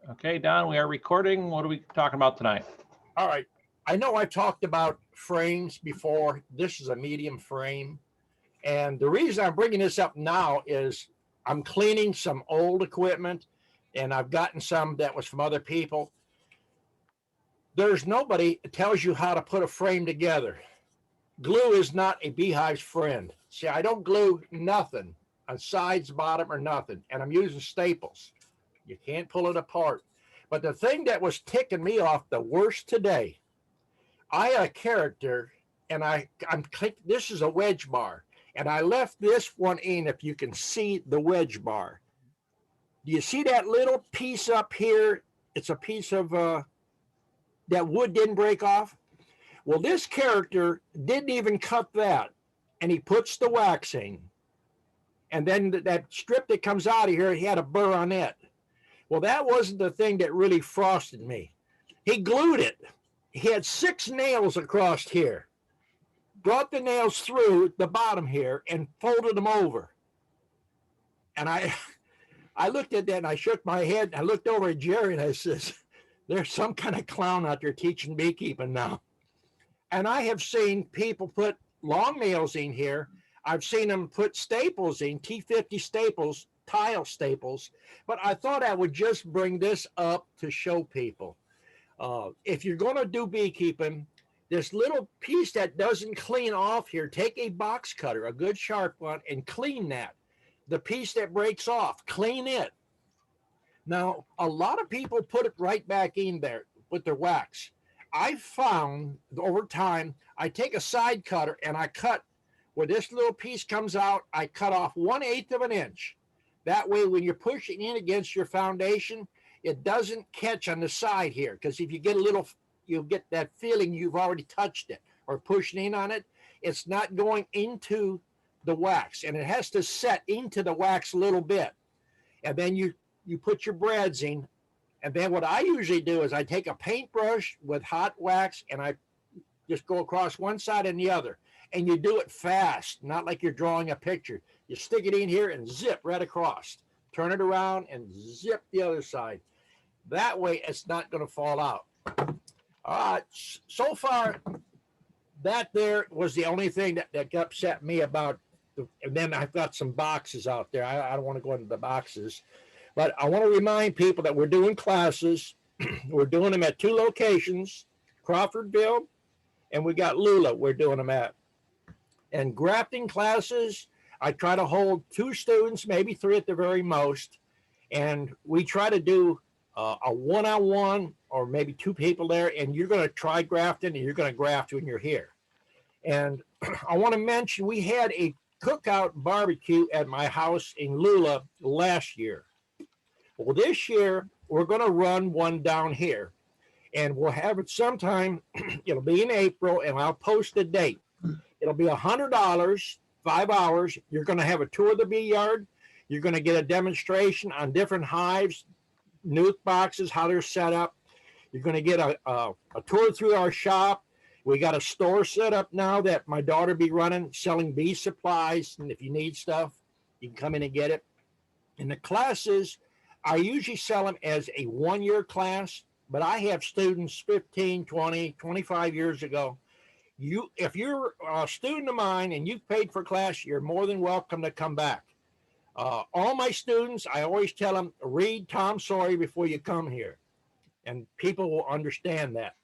Okay, Don, we are recording. What are we talking about tonight? All right. I know I talked about frames before. This is a medium frame. And the reason I'm bringing this up now is I'm cleaning some old equipment and I've gotten some that was from other people. There's nobody that tells you how to put a frame together. Glue is not a beehive's friend. See, I don't glue nothing on sides, bottom, or nothing. And I'm using staples. You can't pull it apart. But the thing that was ticking me off the worst today, I had a character, and I'm click. This is a wedge bar, and I left this one in. If you can see the wedge bar, do you see that little piece up here? It's a piece of that wood didn't break off. Well, this character didn't even cut that, and he puts the waxing, and then that strip that comes out of here, he had a burr on it. Well, that wasn't the thing that really frosted me. He glued it. He had 6 nails across here, brought the nails through the bottom here and folded them over. And I looked at that and I shook my head. I looked over at Jerry and I says, there's some kind of clown out there teaching beekeeping now. And I have seen people put long nails in here. I've seen them put staples in, T50 staples, tile staples. But I thought I would just bring this up to show people. If you're going to do beekeeping, this little piece that doesn't clean off here, take a box cutter, a good sharp one, and clean that. The piece that breaks off, clean it. Now, a lot of people put it right back in there with their wax. I found over time, I take a side cutter and I cut where this little piece comes out, I cut off 1/8 of an inch. That way, when you're pushing in against your foundation, it doesn't catch on the side here. Because if you get a little, you'll get that feeling you've already touched it or pushing in on it. It's not going into the wax, and it has to set into the wax a little bit. And then you put your brads in. And then what I usually do is I take a paintbrush with hot wax and I just go across one side and the other. And you do it fast, not like you're drawing a picture. You stick it in here and zip right across. Turn it around and zip the other side. That way it's not going to fall out. All right, so far that there was the only thing that upset me about. And then I've got some boxes out there. I don't want to go into the boxes. But I want to remind people that we're doing classes. We're doing them at 2 locations, Crawfordville, and we got Lula we're doing them at. And grafting classes, I try to hold 2 students, maybe 3 at the very most. And we try to do a one-on-one or maybe 2 people there, and you're going to try grafting and you're going to graft when you're here. And I want to mention we had a cookout barbecue at my house in Lula last year. Well, this year, we're going to run one down here, and we'll have it sometime. It'll be in April, and I'll post a date. It'll be $100, 5 hours. You're going to have a tour of the bee yard. You're going to get a demonstration on different hives, nuke boxes, how they're set up. You're going to get a tour through our shop. We got a store set up now that my daughter be running, selling bee supplies, and if you need stuff, you can come in and get it. And the classes, I usually sell them as a 1-year class, but I have students 15, 20, 25 years ago. If you're a student of mine and you've paid for class, you're more than welcome to come back. All my students, I always tell them, read Tom Sawyer before you come here. And people will understand that.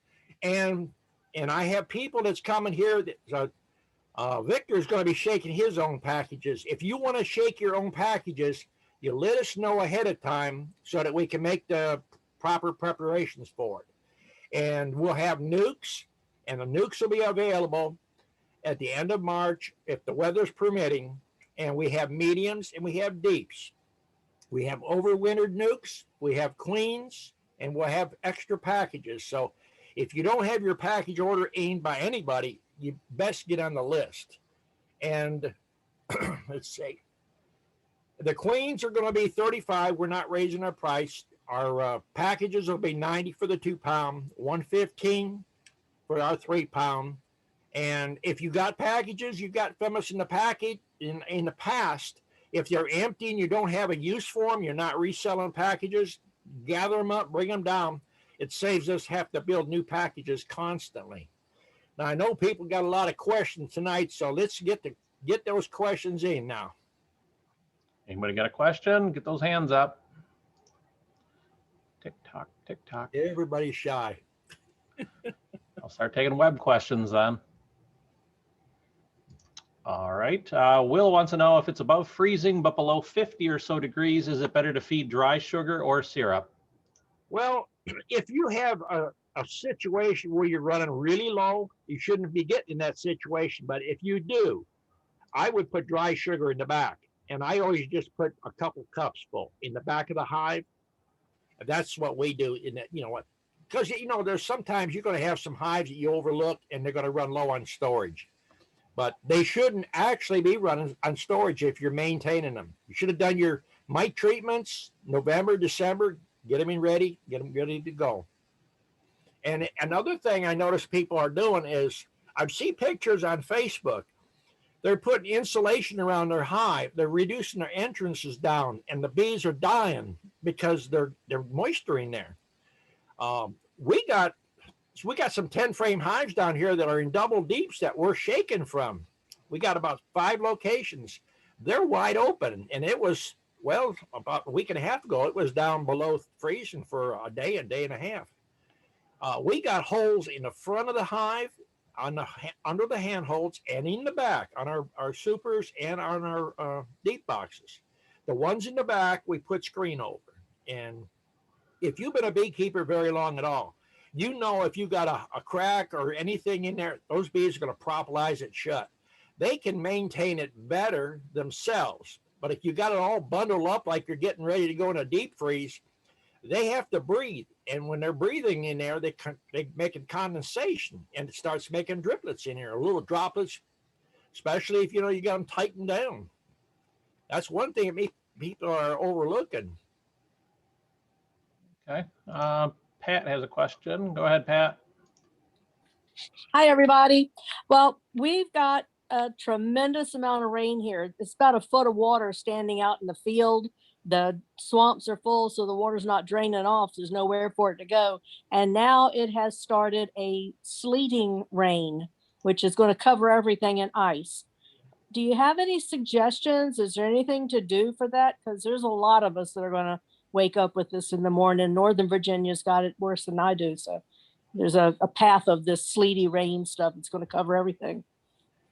And I have people that's coming here. Victor's going to be shaking his own packages. If you want to shake your own packages, you let us know ahead of time so that we can make the proper preparations for it. And we'll have nukes, and the nukes will be available at the end of March if the weather's permitting. And we have mediums and we have deeps. We have overwintered nukes, we have queens, and we'll have extra packages. So if you don't have your package order in by anybody, you best get on the list. And let's see. The queens are going to be $35. We're not raising our price. Our packages will be $90 for the 2-pound, $115 for our 3-pound. And if you got packages, you got famous in the package in the past. If they're empty and you don't have a use for them, you're not reselling packages, gather them up, bring them down. It saves us have to build new packages constantly. Now I know people got a lot of questions tonight, so let's get those questions in now. Anybody got a question? Get those hands up. Tick tock, tick tock. Everybody's shy. I'll start taking web questions then. All right. Will wants to know if it's above freezing but below 50 or so degrees, is it better to feed dry sugar or syrup? Well, if you have a situation where you're running really low, you shouldn't be getting in that situation. But if you do, I would put dry sugar in the back. And I always just put a couple cups full in the back of the hive. That's what we do in that, because there's sometimes you're going to have some hives that you overlook and they're going to run low on storage. But they shouldn't actually be running on storage if you're maintaining them. You should have done your mite treatments November, December, get them ready to go. And another thing I notice people are doing is I've seen pictures on Facebook. They're putting insulation around their hive. They're reducing their entrances down, and the bees are dying because they're moisturing there. We got some 10-frame hives down here that are in double deeps that we're shaking from. We got about 5 locations. They're wide open, and it was, well, about a week and a half ago, it was down below freezing for a day and a half. We got holes in the front of the hive, under the handholds, and in the back on our supers and on our deep boxes. The ones in the back we put screen over. And if you've been a beekeeper very long at all, you know if you got a crack or anything in there, those bees are going to propolize it shut. They can maintain it better themselves. But if you got it all bundled up like you're getting ready to go in a deep freeze, they have to breathe. And when they're breathing in there, they make a condensation, and it starts making driplets in here, little droplets, especially if you got them tightened down. That's one thing that people are overlooking. Okay. Pat has a question. Go ahead, Pat. Hi, everybody. Well, we've got a tremendous amount of rain here. It's about a foot of water standing out in the field. The swamps are full, so the water's not draining off. There's nowhere for it to go. And now it has started a sleeting rain, which is going to cover everything in ice. Do you have any suggestions? Is there anything to do for that? Because there's a lot of us that are going to wake up with this in the morning. Northern Virginia's got it worse than I do. So there's a path of this sleety rain stuff. It's going to cover everything.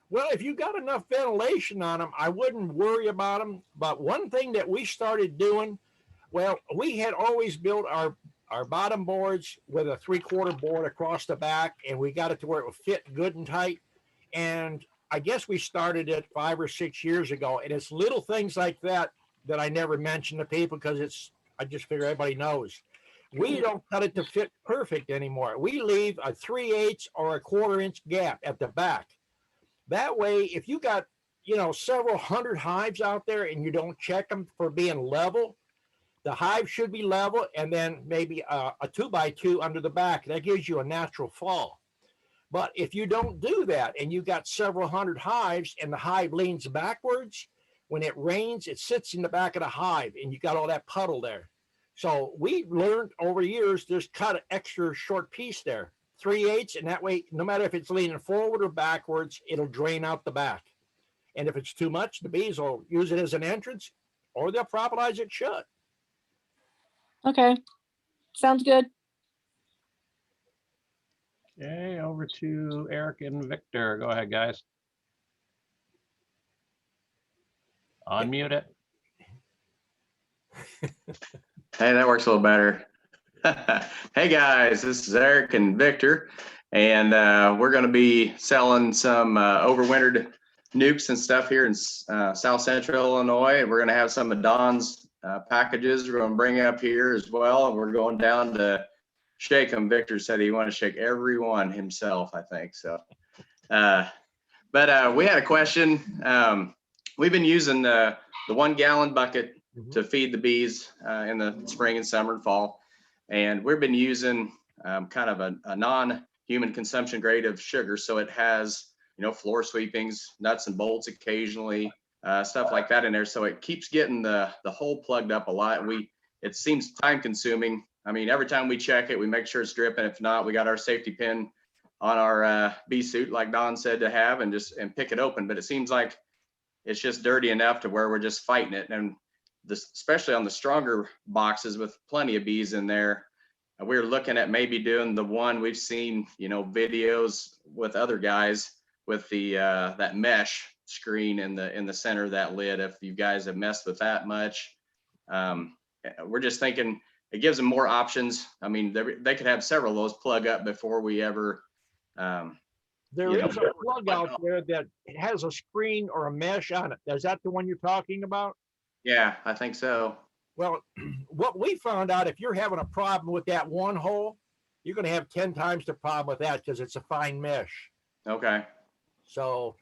Well, if you got enough ventilation on them, I wouldn't worry about them. But one thing that we started doing, well, we had always built our bottom boards with a 3/4 board across the back, and we got it to where it would fit good and tight. And I guess we started it 5 or 6 years ago. And it's little things like that I never mention to people because I just figure everybody knows. We don't cut it to fit perfect anymore. We leave a 3/8 or a 1/4 inch gap at the back. That way, if you got, several hundred hives out there and you don't check them for being level, the hive should be level, and then maybe a 2x2 under the back. That gives you a natural fall. But if you don't do that and you got several hundred hives and the hive leans backwards, when it rains, it sits in the back of the hive and you got all that puddle there. So we learned over years, just cut an extra short piece there. 3/8, and that way, no matter if it's leaning forward or backwards, it'll drain out the back. And if it's too much, the bees will use it as an entrance, or they'll propolize it shut. Okay. Sounds good. Okay, over to Eric and Victor. Go ahead, guys. Unmute it. Hey, that works a little better. Hey guys, this is Eric and Victor, and we're going to be selling some overwintered nukes and stuff here in South Central Illinois. We're going to have some of Don's packages we're going to bring up here as well, and we're going down to shake them. Victor said he wanted to shake every one himself, I think so. But we had a question. We've been using the 1 gallon bucket to feed the bees in the spring and summer and fall. And we've been using kind of a non-human consumption grade of sugar. So it has, floor sweepings, nuts and bolts occasionally, stuff like that in there. So it keeps getting the hole plugged up a lot. And it seems time consuming. I mean, every time we check it, we make sure it's dripping. If not, we got our safety pin on our bee suit, like Don said, to have and pick it open. But it seems like it's just dirty enough to where we're just fighting it. And especially on the stronger boxes with plenty of bees in there, we're looking at maybe doing the one we've seen, videos with other guys with the that mesh screen in the center of that lid. If you guys have messed with that much, we're just thinking it gives them more options. I mean, they could have several of those plug up before we ever. There is a plug out there that has a screen or a mesh on it. Is that the one you're talking about? Yeah, I think so. Well, what we found out, if you're having a problem with that one hole, you're going to have 10 times the problem with that because it's a fine mesh. Okay. So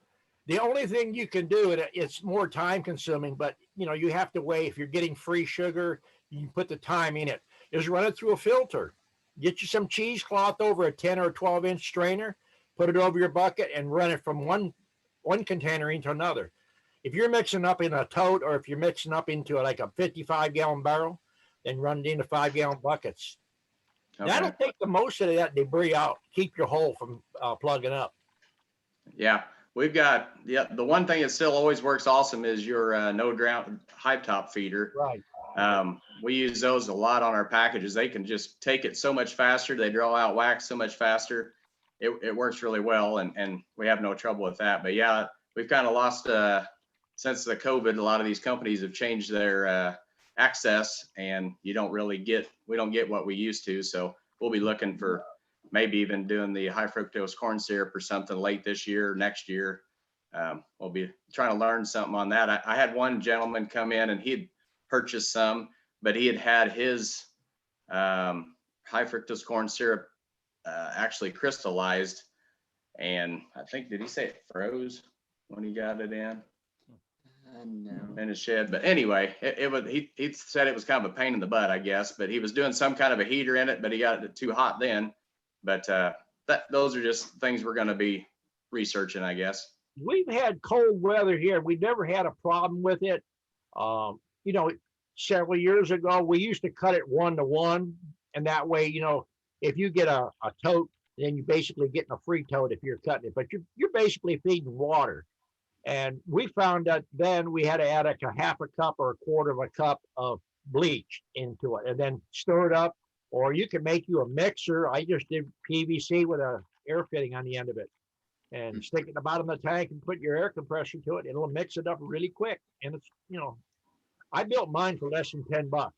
the only thing you can do, it's more time consuming, but you have to weigh. If you're getting free sugar, you put the time in it, is run it through a filter. Get you some cheesecloth over a 10 or 12-inch strainer, put it over your bucket and run it from one container into another. If you're mixing up in a tote or if you're mixing up into like a 55-gallon barrel, then run it into 5-gallon buckets. Okay. That'll take the most of that debris out. Keep your hole from plugging up. Yeah, we've got, the one thing that still always works awesome is your no ground hive top feeder. Right. We use those a lot on our packages. They can just take it so much faster. They draw out wax so much faster. It works really well, and we have no trouble with that. But yeah, we've kind of lost, since the COVID, a lot of these companies have changed their access, and we don't get what we used to. So we'll be looking for maybe even doing the high fructose corn syrup or something late this year, next year. We'll be trying to learn something on that. I had one gentleman come in and he'd purchased some, but he had his high fructose corn syrup actually crystallized, and I think, did he say it froze when he got it in? No. In his shed. But anyway, he said it was kind of a pain in the butt, I guess, but he was doing some kind of a heater in it, but he got it too hot then. But those are just things we're going to be researching, I guess. We've had cold weather here. We never had a problem with it. Several years ago, we used to cut it 1-to-1, and that way, if you get a tote, then you're basically getting a free tote if you're cutting it, but you're basically feeding water. And we found that then we had to add like a half a cup or a quarter of a cup of bleach into it and then stir it up, or you can make you a mixer. I just did PVC with a air fitting on the end of it and stick it in the bottom of the tank and put your air compressor to it. It'll mix it up really quick. And it's, I built mine for less than $10.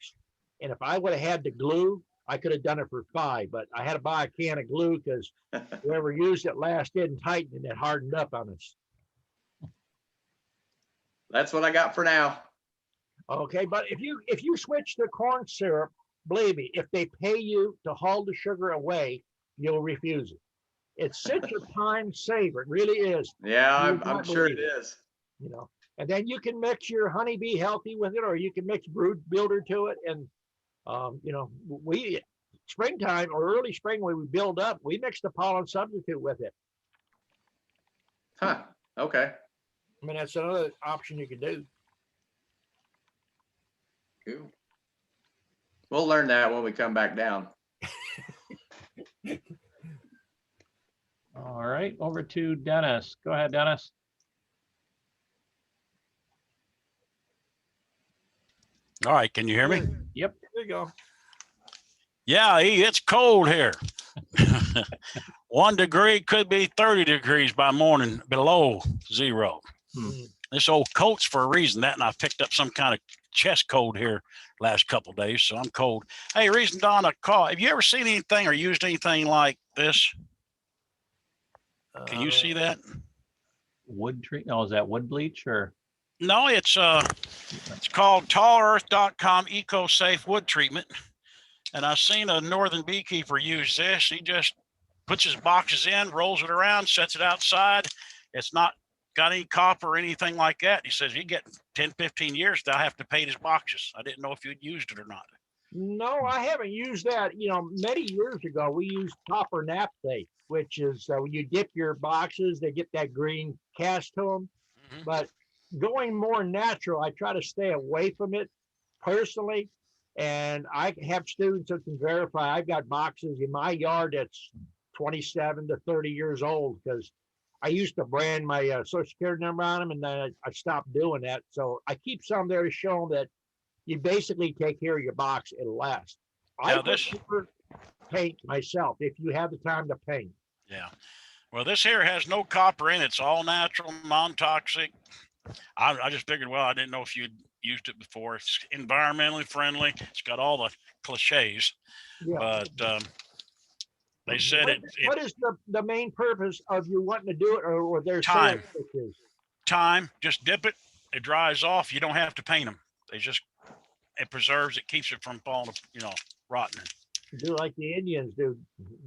And if I would have had the glue, I could have done it for $5, but I had to buy a can of glue because whoever used it last didn't tighten and it hardened up on us. That's what I got for now. Okay, but if you switch to corn syrup, believe me, if they pay you to haul the sugar away, you'll refuse it. It's such a time saver. It really is. Yeah, I'm sure it is. And then you can mix your honeybee healthy with it, or you can mix brood builder to it. And we springtime or early spring when we build up, we mix the pollen substitute with it. Huh. Okay. I mean, that's another option you can do. Cool. We'll learn that when we come back down. All right, over to Dennis. Go ahead, Dennis. All right, can you hear me? Yep. There you go. Yeah, it's cold here. 1 degree could be 30 degrees by morning below zero. This old coat's for a reason. That, and I picked up some kind of chest cold here last couple of days, so I'm cold. Hey, reason Don I call. Have you ever seen anything or used anything like this? Can you see that? Wood tree? Oh, is that wood bleach or? No, it's called TallEarth.com EcoSafe Wood Treatment. And I've seen a northern beekeeper use this. He just puts his boxes in, rolls it around, sets it outside. It's not got any copper or anything like that. He says you get 10, 15 years, they'll have to paint his boxes. I didn't know if you'd used it or not. No, I haven't used that. Many years ago, we used copper naphthalate, which is when you dip your boxes, they get that green cast to them. But going more natural, I try to stay away from it personally. And I have students that can verify. I've got boxes in my yard that's 27 to 30 years old because I used to brand my social security number on them, and then I stopped doing that. So I keep some there to show them that you basically take care of your box, it'll last. I Now this, prefer paint myself if you have the time to paint. yeah. Well, this here has no copper in it. It's all natural, non-toxic. I just figured, well, I didn't know if you'd used it before. It's environmentally friendly. It's got all the cliches, Yeah. but they said What is the main purpose of you wanting to do it, or their Time. sales pitches? time, just dip it, it dries off. You don't have to paint them. It preserves, it keeps it from falling, rotting. Do like the Indians do,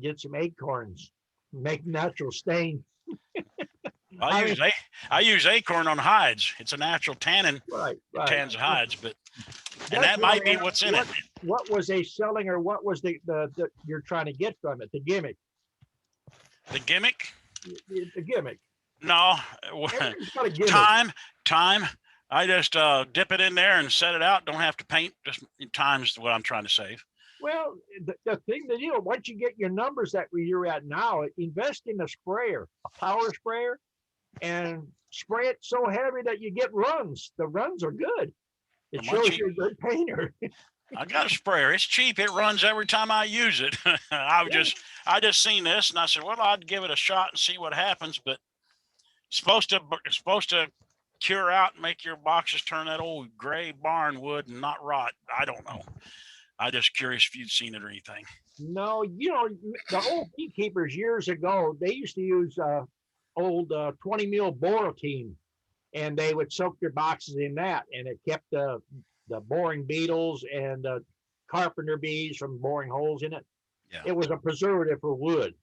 get some acorns, make natural stain. I use acorn on hides. It's a natural tannin. Right, It right. tans hides, but That's and that what might be I- what's in it. What was they selling, or what was the you're trying to get from it? The gimmick. The gimmick? The gimmick. No, Everything's got a gimmick. time. I just dip it in there and set it out. Don't have to paint. Just time's what I'm trying to save. Well, the thing that once you get your numbers that you're at now, invest in a sprayer, a power sprayer, and spray it so heavy that you get runs. The runs are good. It I'm shows cheap. you're a good painter. I got a sprayer. It's cheap. It runs every time I use it. I just seen this and I said, well, I'd give it a shot and see what happens. But it's supposed to cure out and make your boxes turn that old gray barn wood and not rot. I don't know. I just curious if you'd seen it or anything. No, the old beekeepers years ago, they used to use old 20 mil Borotine, and they would soak their boxes in that, and it kept the boring beetles and carpenter bees from boring holes in it. Yeah. It was a preservative for wood.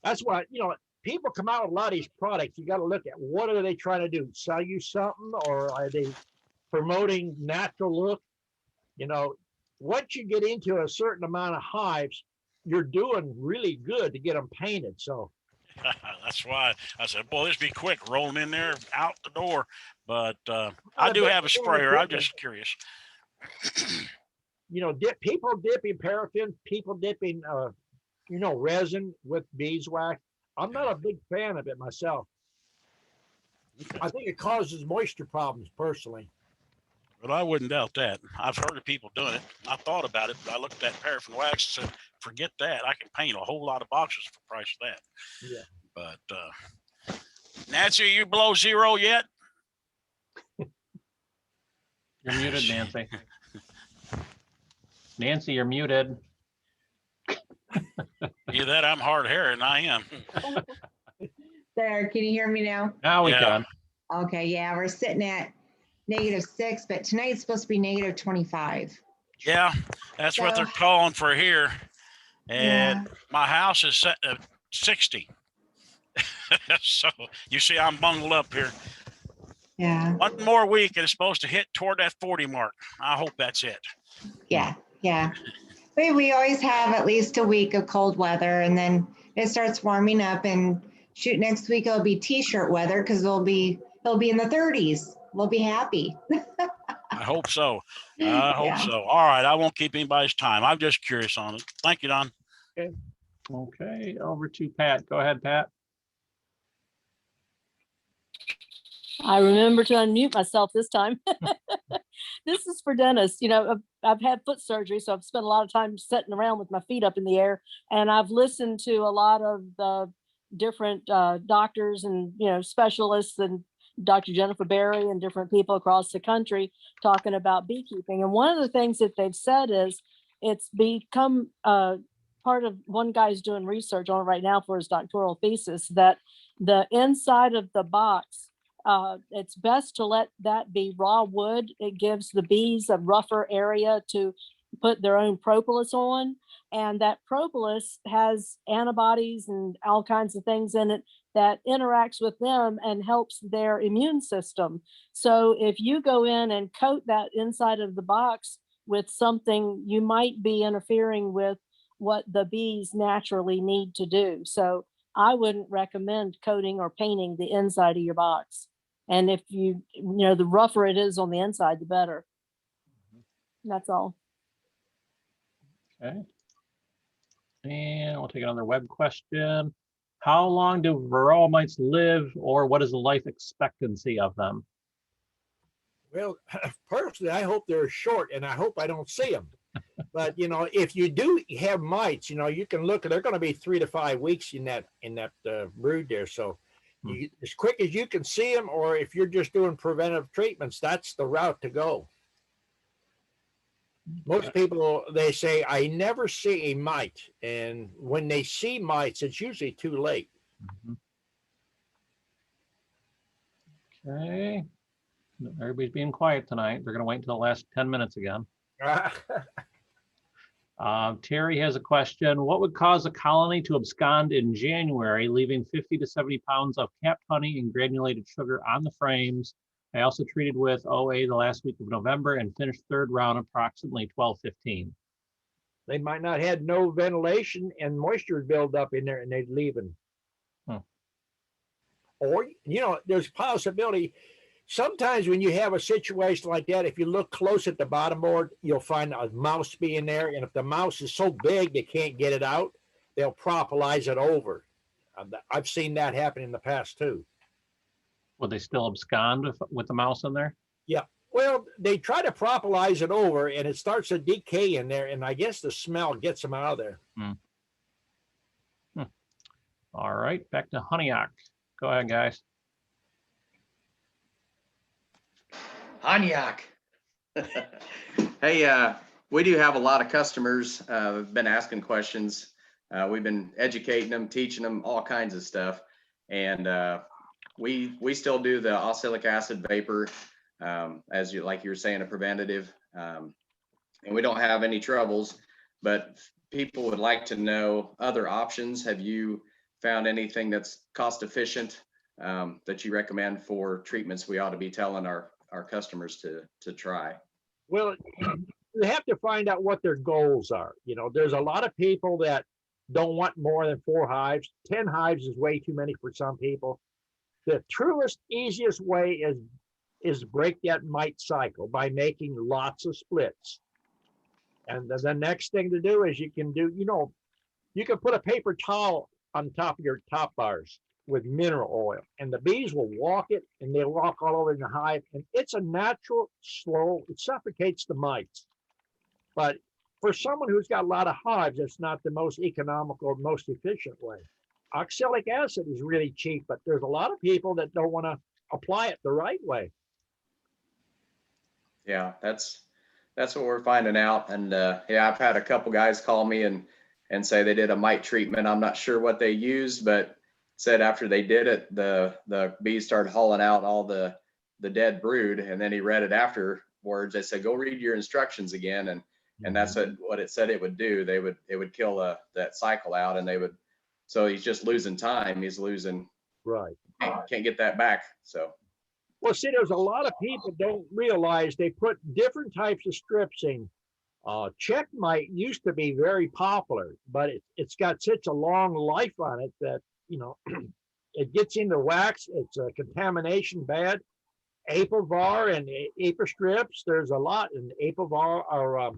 That's why, people come out with a lot of these products. You got to look at what are they trying to do? Sell you something, or are they promoting natural look? Once you get into a certain amount of hives, you're doing really good to get them painted. So That's why I said, boy, this be quick. Roll them in there, out the door. But I do have a sprayer. I'm just curious. People dipping paraffin, people dipping, resin with beeswax. I'm not a big fan of it myself. Okay. I think it causes moisture problems personally. But I wouldn't doubt that. I've heard of people doing it. I thought about it, but I looked at paraffin wax and said, forget that. I can paint a whole lot of boxes for the price of that. Yeah. But Nancy, are you below zero yet? You're muted, Nancy. Nancy, you're muted. Either that, I'm hard hearing. I am. There, can you hear me now? Now we Yeah. can. Okay, yeah, we're sitting at -6, but tonight's supposed to be -25. Yeah, that's what they're So- calling for here. And Yeah. my house is set at 60. So you see, I'm bundled up here. Yeah, One more week and it's supposed to hit toward that 40 mark. I hope that's it. yeah. We always have at least a week of cold weather, and then it starts warming up. And shoot, next week it'll be t-shirt weather because it'll be in the 30s. We'll be happy. I hope so. I hope Yeah. so. All right. I won't keep anybody's time. I'm just curious on it. Thank you, Don. Okay, over to Pat. Go ahead, Pat. I remember to unmute myself this time. This is for Dennis. I've had foot surgery, so I've spent a lot of time sitting around with my feet up in the air, and I've listened to a lot of the different doctors and specialists, and Dr. Jennifer Berry and different people across the country talking about beekeeping. And one of the things that they've said is it's become part of, one guy's doing research on it right now for his doctoral thesis, that the inside of the box, it's best to let that be raw wood. It gives the bees a rougher area to put their own propolis on. And that propolis has antibodies and all kinds of things in it that interacts with them and helps their immune system. So if you go in and coat that inside of the box with something, you might be interfering with what the bees naturally need to do. So I wouldn't recommend coating or painting the inside of your box. And if the rougher it is on the inside, the better. That's all. Okay. And we'll take another web question. How long do varroa mites live, or what is the life expectancy of them? Well, personally, I hope they're short, and I hope I don't see them. But if you do have mites, you can look. They're going to be 3 to 5 weeks in that brood there. So, as quick as you can see them, or if you're just doing preventive treatments, that's the route to go. Most people, they say, I never see a mite, and when they see mites, it's usually too late. Okay. Everybody's being quiet tonight. They're going to wait until the last 10 minutes again. Terry has a question. What would cause a colony to abscond in January, leaving 50 to 70 pounds of capped honey and granulated sugar on the frames? I also treated with OA the last week of November and finished third round approximately 12:15. They might not had no ventilation and moisture build up in there, and they'd leaving. Or there's a possibility. Sometimes when you have a situation like that, if you look close at the bottom board, you'll find a mouse being there. And if the mouse is so big they can't get it out, they'll propolize it over. I've seen that happen in the past too. Would they still abscond with the mouse in there? Yeah. Well, they try to propolize it over, and it starts to decay in there. And I guess the smell gets them out of there. All right, back to Honeyock. Go ahead, guys. Hanyak. Hey, we do have a lot of customers who've been asking questions. We've been educating them, teaching them all kinds of stuff. And we still do the oxalic acid vapor, as you were saying, a preventative. And we don't have any troubles, but people would like to know other options. Have you found anything that's cost efficient that you recommend for treatments we ought to be telling our customers to try? Well, you have to find out what their goals are. There's a lot of people that don't want more than 4 hives. 10 hives is way too many for some people. The truest, easiest way is break that mite cycle by making lots of splits. And the next thing to do is you can put a paper towel on top of your top bars with mineral oil, and the bees will walk it, and they'll walk all over in the hive, and it's a natural, slow, it suffocates the mites. But for someone who's got a lot of hives, it's not the most economical, most efficient way. Oxalic acid is really cheap, but there's a lot of people that don't want to apply it the right way. Yeah, that's what we're finding out. And yeah, I've had a couple guys call me and say they did a mite treatment. I'm not sure what they used, but said after they did it, the bees started hauling out all the dead brood. And then he read it afterwards. They said, go read your instructions again. And that's what it said it would do. It would kill that cycle out, and so he's just losing time. He's losing, right. Can't get that back. So. Well, see, there's a lot of people don't realize they put different types of strips in. Check mite used to be very popular, but it's got such a long life on it that, it gets into wax. It's a contamination bad. Apivar and apistrips, there's a lot in Apivar or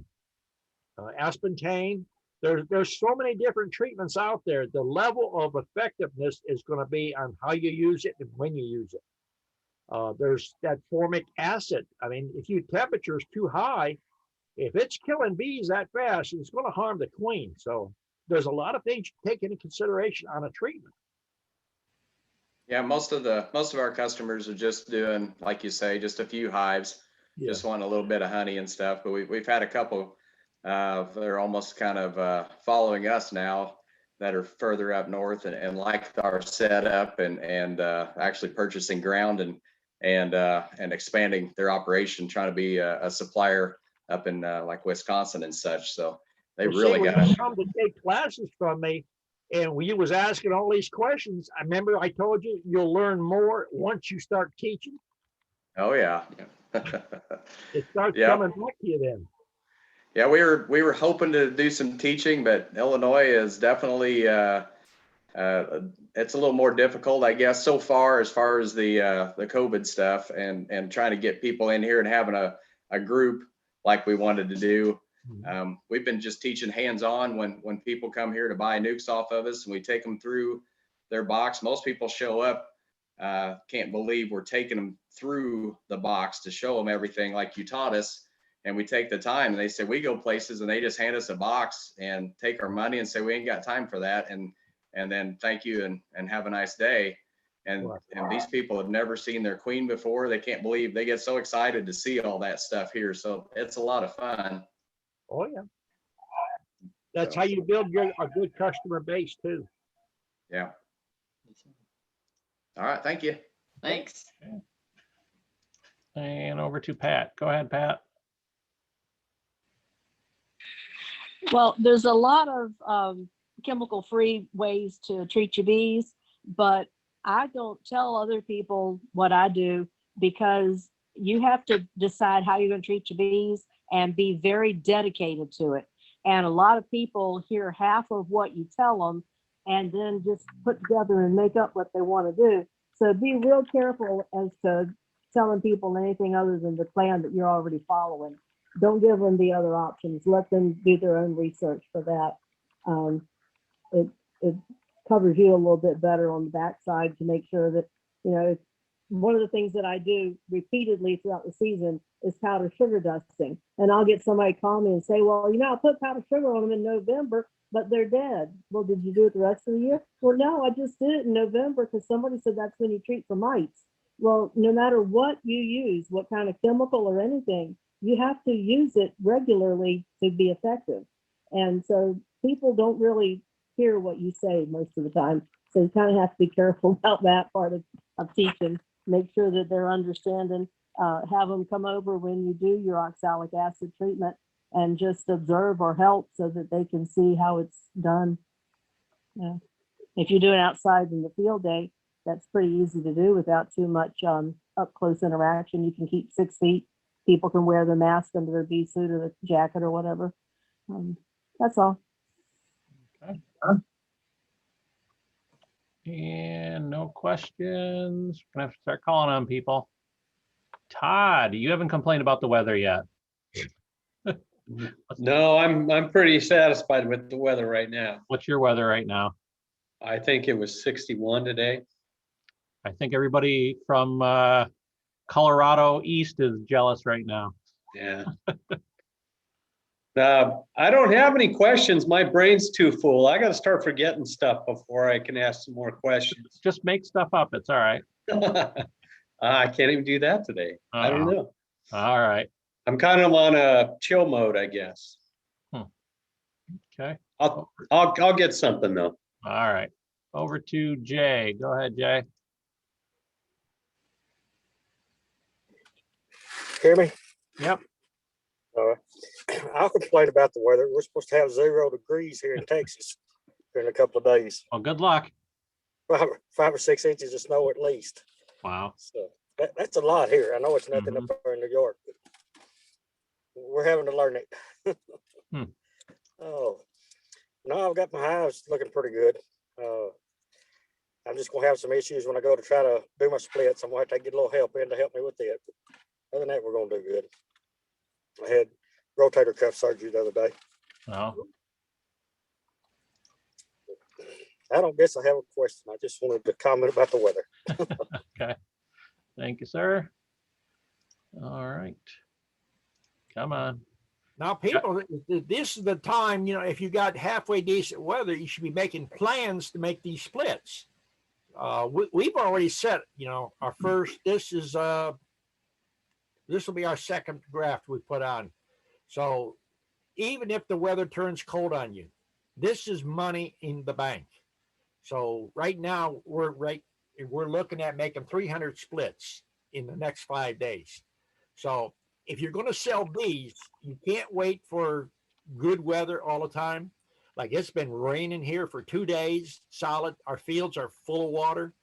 aspartame. There's so many different treatments out there. The level of effectiveness is going to be on how you use it and when you use it. There's that formic acid. I mean, if your temperature is too high, if it's killing bees that fast, it's going to harm the queen. So there's a lot of things you take into consideration on a treatment. Yeah, most of our customers are just doing, like you say, just a few hives, just want a little bit of honey and stuff. But we've had a couple they're almost kind of following us now that are further up north and like our setup and actually purchasing ground and expanding their operation, trying to be a supplier up in like Wisconsin and such. So they really got to come to take classes from me. And when you was asking all these questions, I remember I told you you'll learn more once you start teaching. Oh yeah. It starts coming back to you then. Yeah, we were hoping to do some teaching, but Illinois is definitely it's a little more difficult, I guess, so far as the COVID stuff and trying to get people in here and having a group like we wanted to do. We've been just teaching hands-on when people come here to buy nukes off of us, and we take them through their box. Most people show up, can't believe we're taking them through the box to show them everything like you taught us. And we take the time, and they say, we go places and they just hand us a box and take our money and say, we ain't got time for that. And then thank you and have a nice day. And these people have never seen their queen before. They can't believe, they get so excited to see all that stuff here. So it's a lot of fun. Oh yeah. That's how you build a good customer base too. Yeah. All right. Thank you. Thanks. And over to Pat. Go ahead, Pat. Well, there's a lot of chemical-free ways to treat your bees, but I don't tell other people what I do because you have to decide how you're going to treat your bees and be very dedicated to it. And a lot of people hear half of what you tell them and then just put together and make up what they want to do. So be real careful as to telling people anything other than the plan that you're already following. Don't give them the other options. Let them do their own research for that. It covers you a little bit better on the backside to make sure that, you know, one of the things that I do repeatedly throughout the season is powder sugar dusting. And I'll get somebody call me and say, well, you know, I put powder sugar on them in November, but they're dead. Well, did you do it the rest of the year? Well, no, I just did it in November because somebody said that's when you treat for mites. Well, no matter what you use, what kind of chemical or anything, you have to use it regularly to be effective. And so people don't really hear what you say most of the time. So you kind of have to be careful about that part of teaching. Make sure that they're understanding. Have them come over when you do your oxalic acid treatment and just observe or help so that they can see how it's done. Yeah. If you're doing outside in the field day, that's pretty easy to do without too much up close interaction. You can keep 6 feet. People can wear the mask under their bee suit or the jacket or whatever. That's all. Okay. And no questions. We're gonna have to start calling on people. Todd, you haven't complained about the weather yet. No, I'm pretty satisfied with the weather right now. What's your weather right now? I think it was 61 today. I think everybody from Colorado East is jealous right now. Yeah. I don't have any questions. My brain's too full. I got to start forgetting stuff before I can ask some more questions. Just make stuff up. It's all right. I can't even do that today. I don't know. All right. I'm kind of on a chill mode, I guess. Okay. I'll get something though. All right. Over to Jay. Go ahead, Jay. Hear me? Yep. I'll complain about the weather. We're supposed to have 0 degrees here in Texas in a couple of days. Well, good luck. 5 or 6 inches of snow at least. Wow. So that's a lot here. I know it's nothing up there in New York, but we're having to learn it. Oh, no, I've got my hives looking pretty good. I'm just gonna have some issues when I go to try to do my splits. I'm gonna have to get a little help in to help me with it. Other than that, we're gonna do good. I had rotator cuff surgery the other day. Oh. I don't guess I have a question. I just wanted to comment about the weather. Okay. Thank you, sir. All right. Come on. Now, people, this is the time, you know, if you got halfway decent weather, you should be making plans to make these splits. We've already set, you know, our first, this will be our second graft we put on. So even if the weather turns cold on you, this is money in the bank. So right now we're looking at making 300 splits in the next 5 days. So if you're going to sell bees, you can't wait for good weather all the time. Like it's been raining here for 2 days solid. Our fields are full of water.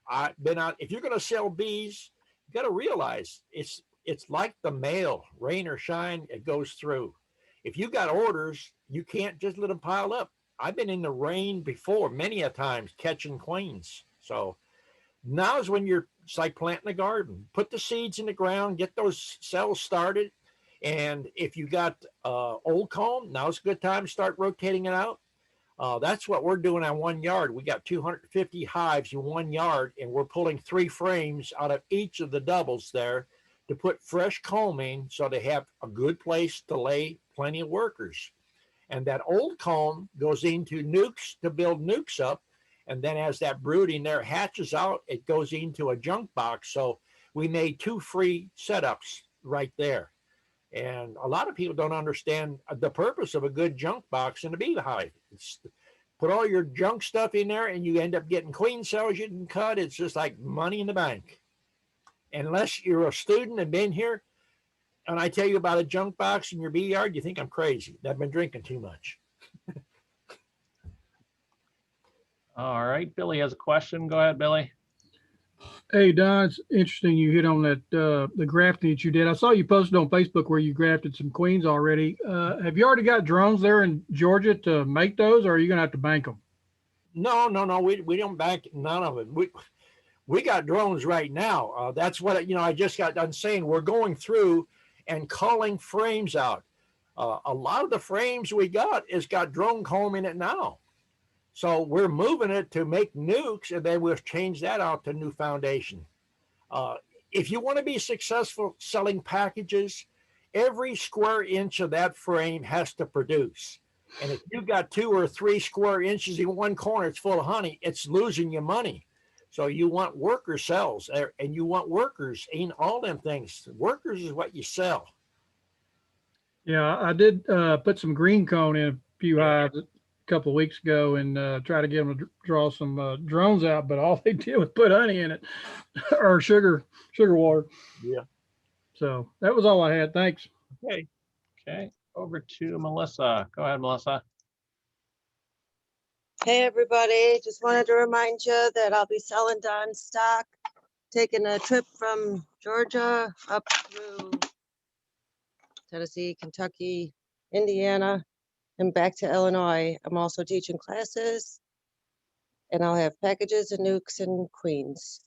I've been out. If you're going to sell bees, you got to realize it's like the mail, rain or shine, it goes through. If you got orders, you can't just let them pile up. I've been in the rain before many a times catching queens. So now is when it's like planting a garden. Put the seeds in the ground, get those cells started. And if you got old comb, now's a good time to start rotating it out. That's what we're doing on 1 yard. We got 250 hives in 1 yard, and we're pulling 3 frames out of each of the doubles there to put fresh combing so they have a good place to lay plenty of workers. And that old comb goes into nukes to build nukes up. And then as that brooding there hatches out, it goes into a junk box. So we made 2 free setups right there. And a lot of people don't understand the purpose of a good junk box in a beehive. It's put all your junk stuff in there and you end up getting queen cells you can cut. It's just like money in the bank. Unless you're a student and been here, and I tell you about a junk box in your bee yard, you think I'm crazy. I've been drinking too much. All right, Billy has a question. Go ahead, Billy. Hey, Don, it's interesting you hit on that, the grafting that you did. I saw you posted on Facebook where you grafted some queens already. Have you already got drones there in Georgia to make those, or are you going to have to bank them? No. We don't bank none of it. We got drones right now. That's what, I just got done saying. We're going through and culling frames out. A lot of the frames we got has got drone comb in it now. So we're moving it to make nukes, and then we'll change that out to new foundation. If you want to be successful selling packages, every square inch of that frame has to produce. And if you've got 2 or 3 square inches in one corner, it's full of honey, it's losing you money. So you want worker cells, and you want workers in all them things. Workers is what you sell. Yeah, I did put some green cone in a few hives a couple of weeks ago and try to get them to draw some drones out, but all they did was put honey in it or sugar water. Yeah. So that was all I had. Thanks. Okay, over to Melissa. Go ahead, Melissa. Hey, everybody. Just wanted to remind you that I'll be selling Don's stock, taking a trip from Georgia up through Tennessee, Kentucky, Indiana, and back to Illinois. I'm also teaching classes, and I'll have packages and nukes and queens.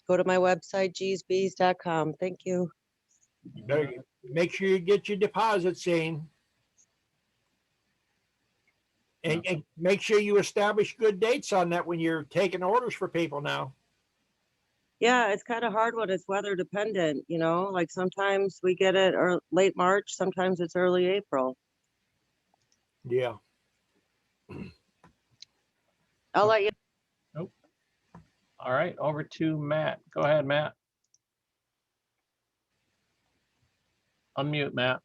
Go to my website, gsbees.com. Thank you. You better make sure you get your deposits in. And make sure you establish good dates on that when you're taking orders for people now. Yeah, it's kind of hard when it's weather dependent, like sometimes we get it or late March, sometimes it's early April. Yeah. I'll let you. Nope. All right, over to Matt. Go ahead, Matt. Unmute, Matt.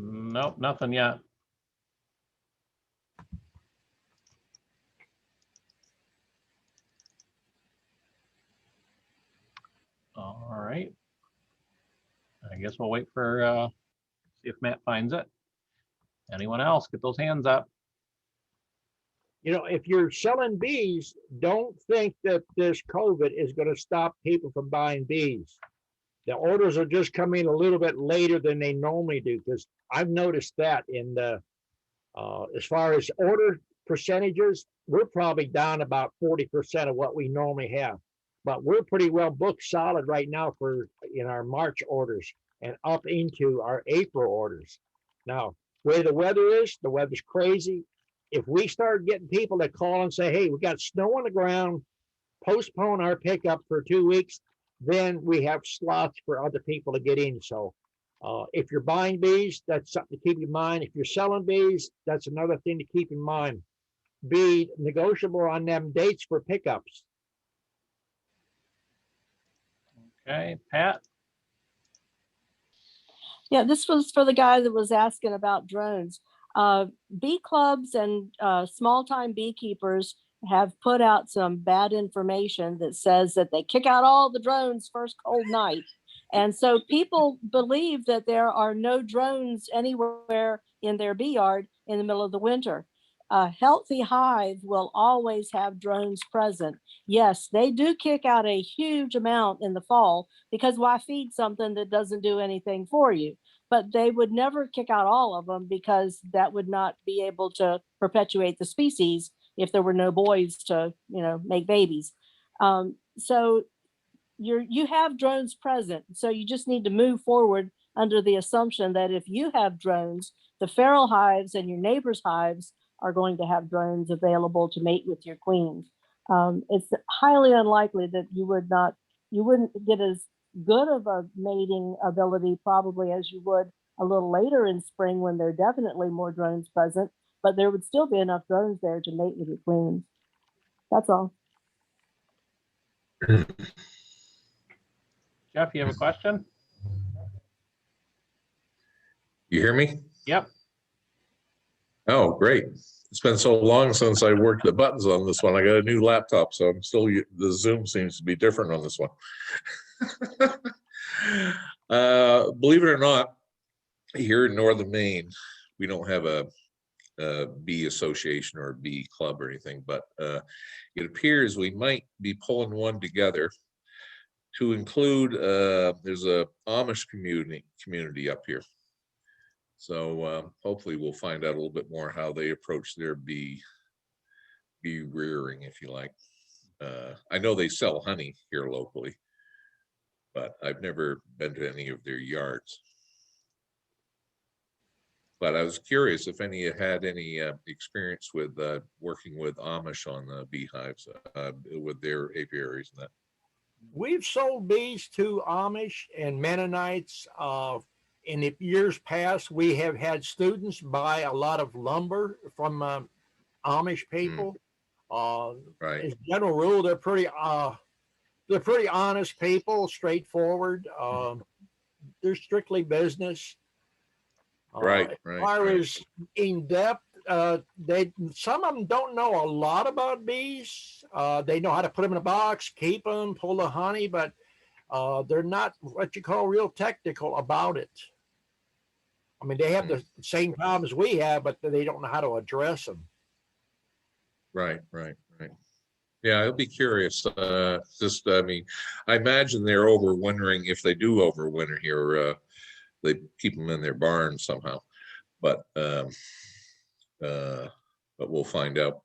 Nope, nothing yet. All right. I guess we'll wait for see if Matt finds it. Anyone else? Get those hands up. If you're selling bees, don't think that this COVID is going to stop people from buying bees. The orders are just coming a little bit later than they normally do, because I've noticed that in the as far as order percentages, we're probably down about 40% of what we normally have. But we're pretty well booked solid right now in our March orders and up into our April orders. Now, where the weather's crazy. If we start getting people that call and say, hey, we got snow on the ground, postpone our pickup for 2 weeks, then we have slots for other people to get in. So if you're buying bees, that's something to keep in mind. If you're selling bees, that's another thing to keep in mind. Be negotiable on them dates for pickups. Okay, Pat. Yeah, this was for the guy that was asking about drones. Bee clubs and small-time beekeepers have put out some bad information that says that they kick out all the drones first cold night. And so people believe that there are no drones anywhere in their bee yard in the middle of the winter. A healthy hive will always have drones present. Yes, they do kick out a huge amount in the fall, because why feed something that doesn't do anything for you? But they would never kick out all of them, because that would not be able to perpetuate the species if there were no boys to, make babies. So you have drones present. So you just need to move forward under the assumption that if you have drones, the feral hives and your neighbors' hives are going to have drones available to mate with your queens. It's highly unlikely that you wouldn't get as good of a mating ability probably as you would a little later in spring, when there are definitely more drones present, but there would still be enough drones there to mate with your queens. That's all. Jeff, you have a question? You hear me? Yep. Oh, great. It's been so long since I worked the buttons on this one. I got a new laptop, so I'm still, the Zoom seems to be different on this one. Believe it or not, here in northern Maine, we don't have a bee association or a bee club or anything, but it appears we might be pulling one together to include, there's a Amish community up here. So hopefully we'll find out a little bit more how they approach their bee rearing, if you like. I know they sell honey here locally, but I've never been to any of their yards. But I was curious if any had any experience with working with Amish on the beehives with their apiaries and that. We've sold bees to Amish and Mennonites. In the years past, we have had students buy a lot of lumber from Amish people. Right. As a general rule, they're pretty honest people, straightforward. They're strictly business. Right. As far as in depth, some of them don't know a lot about bees. They know how to put them in a box, keep them, pull the honey, but they're not what you call real technical about it. I mean, they have the same problems we have, but they don't know how to address them. Right. Yeah, I'll be curious. I mean, I imagine they're overwintering. If they do overwinter here, they keep them in their barn somehow. But we'll find out.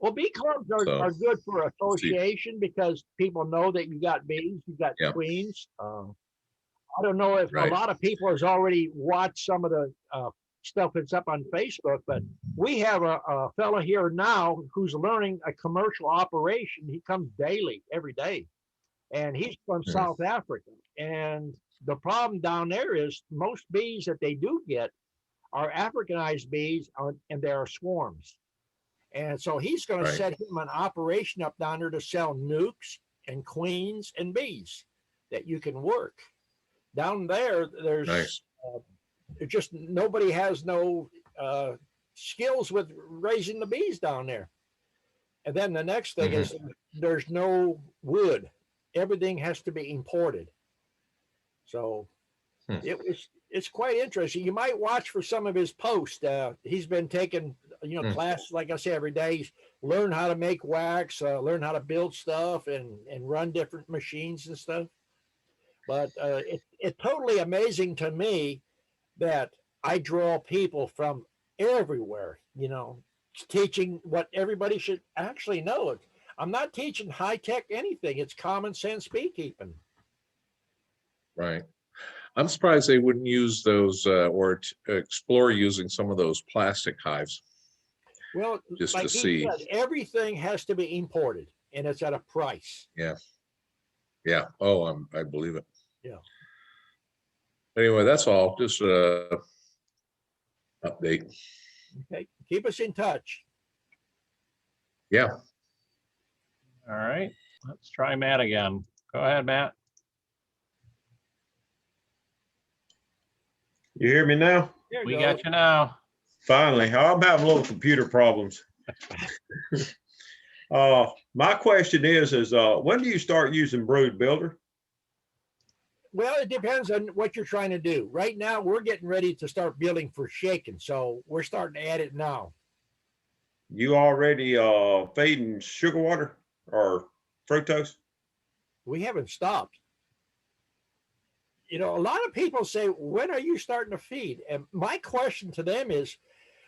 Well, bee clubs are good for association because people know that you got bees, you got queens. I don't know if a lot of people has already watched some of the stuff that's up on Facebook, but we have a fellow here now who's learning a commercial operation. He comes daily, every day, and he's from South Africa. And the problem down there is most bees that they do get are Africanized bees, and there are swarms. And so he's going to set him an operation up down there to sell nukes and queens and bees that you can work. Down there, there's just nobody has no skills with raising the bees down there. And then the next thing is there's no wood. Everything has to be imported. So it's quite interesting. You might watch for some of his posts. He's been taking classes, like I say, every day. He's learn how to make wax, learn how to build stuff, and run different machines and stuff. But it's totally amazing to me that I draw people from everywhere, teaching what everybody should actually know. I'm not teaching high-tech anything. It's common sense beekeeping. Right. I'm surprised they wouldn't use those or explore using some of those plastic hives. Well, just like to see. Said, everything has to be imported, and it's at a price. Yeah. Oh, I believe it. Yeah. Anyway, that's all. Just update. Okay. Keep us in touch. Yeah. All right. Let's try Matt again. Go ahead, Matt. You hear me now? We got you now. Finally. I'm having little computer problems. My question is when do you start using Brood Builder? Well, it depends on what you're trying to do. Right now, we're getting ready to start building for shaking, so we're starting to add it now. You already feeding sugar water or fructose? We haven't stopped. You know, a lot of people say, when are you starting to feed? And my question to them is,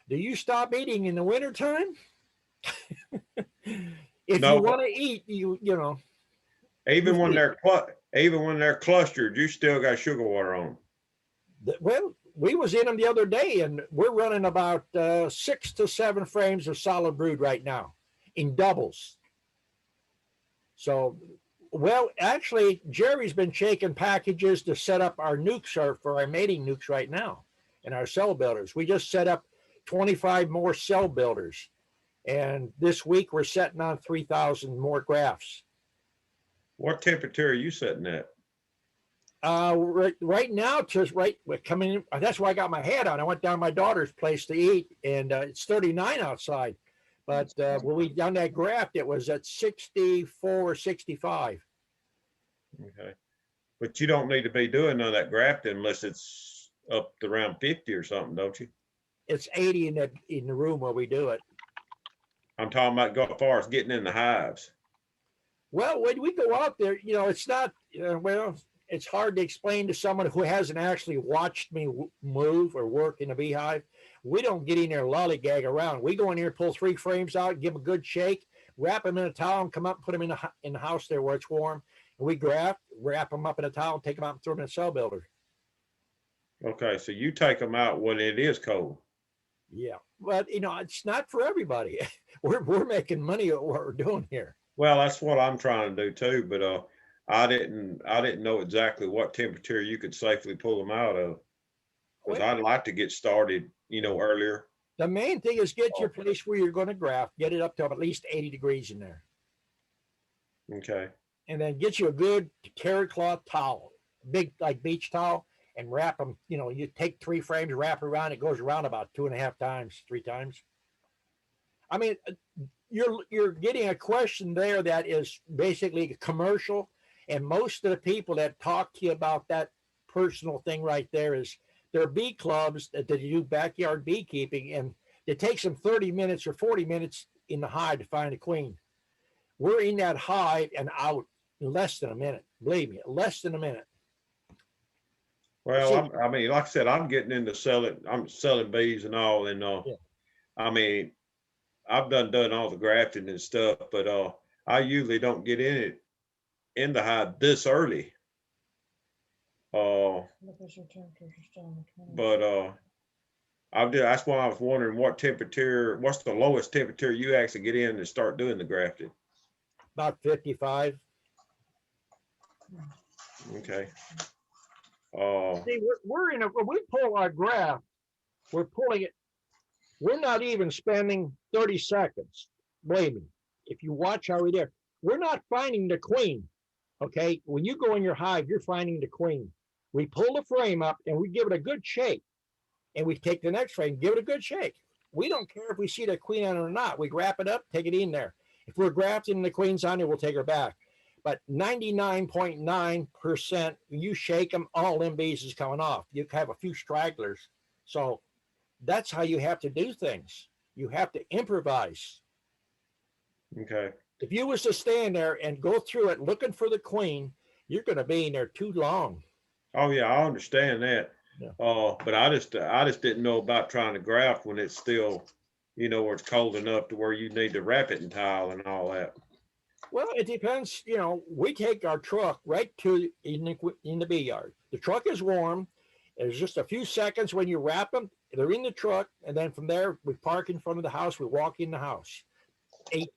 do you stop eating in the wintertime? If No, you want to eat, you know. even when feed. they're clustered, you still got sugar water on them. Well, we was in them the other day, and we're running about 6 to 7 frames of solid brood right now in doubles. So, well, actually, Jerry's been shaking packages to set up our nukes for our mating nukes right now and our cell builders. We just set up 25 more cell builders. And this week we're setting on 3,000 more grafts. What temperature are you setting at? Right now, we're coming in. That's why I got my hat on. I went down to my daughter's place to eat, and it's 39 outside. But when we done that graft, it was at 64, 65. Okay. But you don't need to be doing none of that grafting unless it's up to around 50 or something, don't you? It's 80 in the room where we do it. I'm talking about go as far as getting in the hives. Well, when we go out there, you know, it's not, it's hard to explain to someone who hasn't actually watched me move or work in a beehive. We don't get in there lollygag around. We go in here, pull 3 frames out, give them a good shake, wrap them in a towel, and come up and put them in the house there where it's warm. And we graft, wrap them up in a towel, take them out and throw them in a cell builder. Okay, so you take them out when it is cold. Yeah, but you know, it's not for everybody. We're making money at what we're doing here. Well, that's what I'm trying to do too, but I didn't know exactly what temperature you could safely pull them out of. Because I'd like to get started, you know, earlier. The main thing is get your place where you're going to graft, get it up to at least 80 degrees in there. Okay. And then get you a good terry cloth towel, big like beach towel, and wrap them. You know, you take 3 frames, wrap it around. It goes around about 2.5 times, 3 times. I mean, you're getting a question there that is basically commercial, and most of the people that talk to you about that personal thing right there is there are bee clubs that do backyard beekeeping, and it takes them 30 minutes or 40 minutes in the hive to find a queen. We're in that hive and out in less than a minute. Believe me, less than a minute. Well, I mean, like I said, I'm getting into selling. I'm selling bees and all, and I mean, I've done all the grafting and stuff, but I usually don't get in the hive this early. But that's why I was wondering what's the lowest temperature you actually get in and start doing the grafting? About 55. Okay. See, when we pull our graft, we're pulling it. We're not even spending 30 seconds. Believe me, if you watch how we do, we're not finding the queen. Okay, when you go in your hive, you're finding the queen. We pull the frame up and we give it a good shake, and we take the next frame, give it a good shake. We don't care if we see the queen on it or not. We wrap it up, take it in there. If we're grafting and the queen's on it, we'll take her back. But 99.9%, you shake them, all them bees is coming off. You have a few stragglers. So that's how you have to do things. You have to improvise. Okay. If you was to stand there and go through it looking for the queen, you're going to be in there too long. Oh yeah, I understand that. Yeah. But I just didn't know about trying to graft when it's still, you know, where it's cold enough to where you need to wrap it in towel and all that. Well, it depends. You know, we take our truck right to in the bee yard. The truck is warm. There's just a few seconds when you wrap them. They're in the truck, and then from there we park in front of the house. We walk in the house.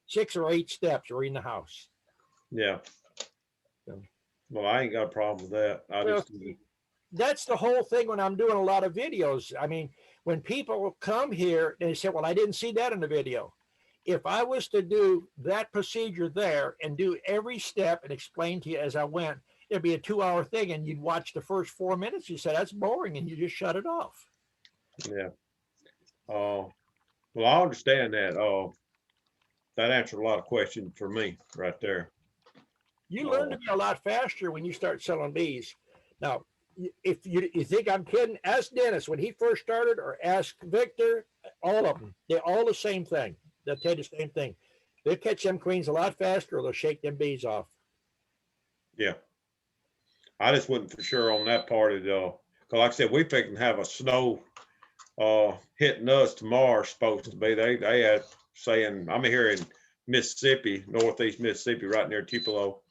6 or 8 steps. We're in the house. Yeah. Well, I ain't got a problem with that. That's the whole thing when I'm doing a lot of videos. I mean, when people come here and they say, well, I didn't see that in the video. If I was to do that procedure there and do every step and explain to you as I went, it'd be a 2-hour thing, and you'd watch the first 4 minutes. You say, that's boring, and you just shut it off. Yeah. Well, I understand that. That answered a lot of questions for me right there. You learn to be a lot faster when you start selling bees. Now, if you think I'm kidding, ask Dennis when he first started, or ask Victor, all of them. They're all the same thing. they'll tell you the same thing. They'll catch them queens a lot faster, or they'll shake them bees off. Yeah. I just wasn't for sure on that part of it. Cause like I said, we fixing to have a snow hitting us tomorrow, supposed to be. They had saying, I'm here in Mississippi, northeast Mississippi, right near Tupelo.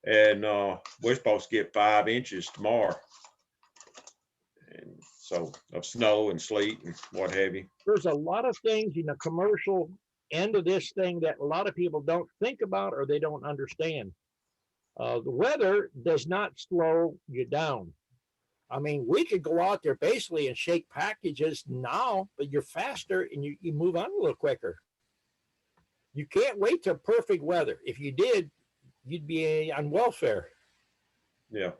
And we're supposed to get 5 inches tomorrow. And so of snow and sleet and what have you. There's a lot of things in the commercial end of this thing that a lot of people don't think about or they don't understand. The weather does not slow you down. I mean, we could go out there basically and shake packages now, but you're faster and you move on a little quicker. You can't wait till perfect weather. If you did, you'd be on welfare. Yeah.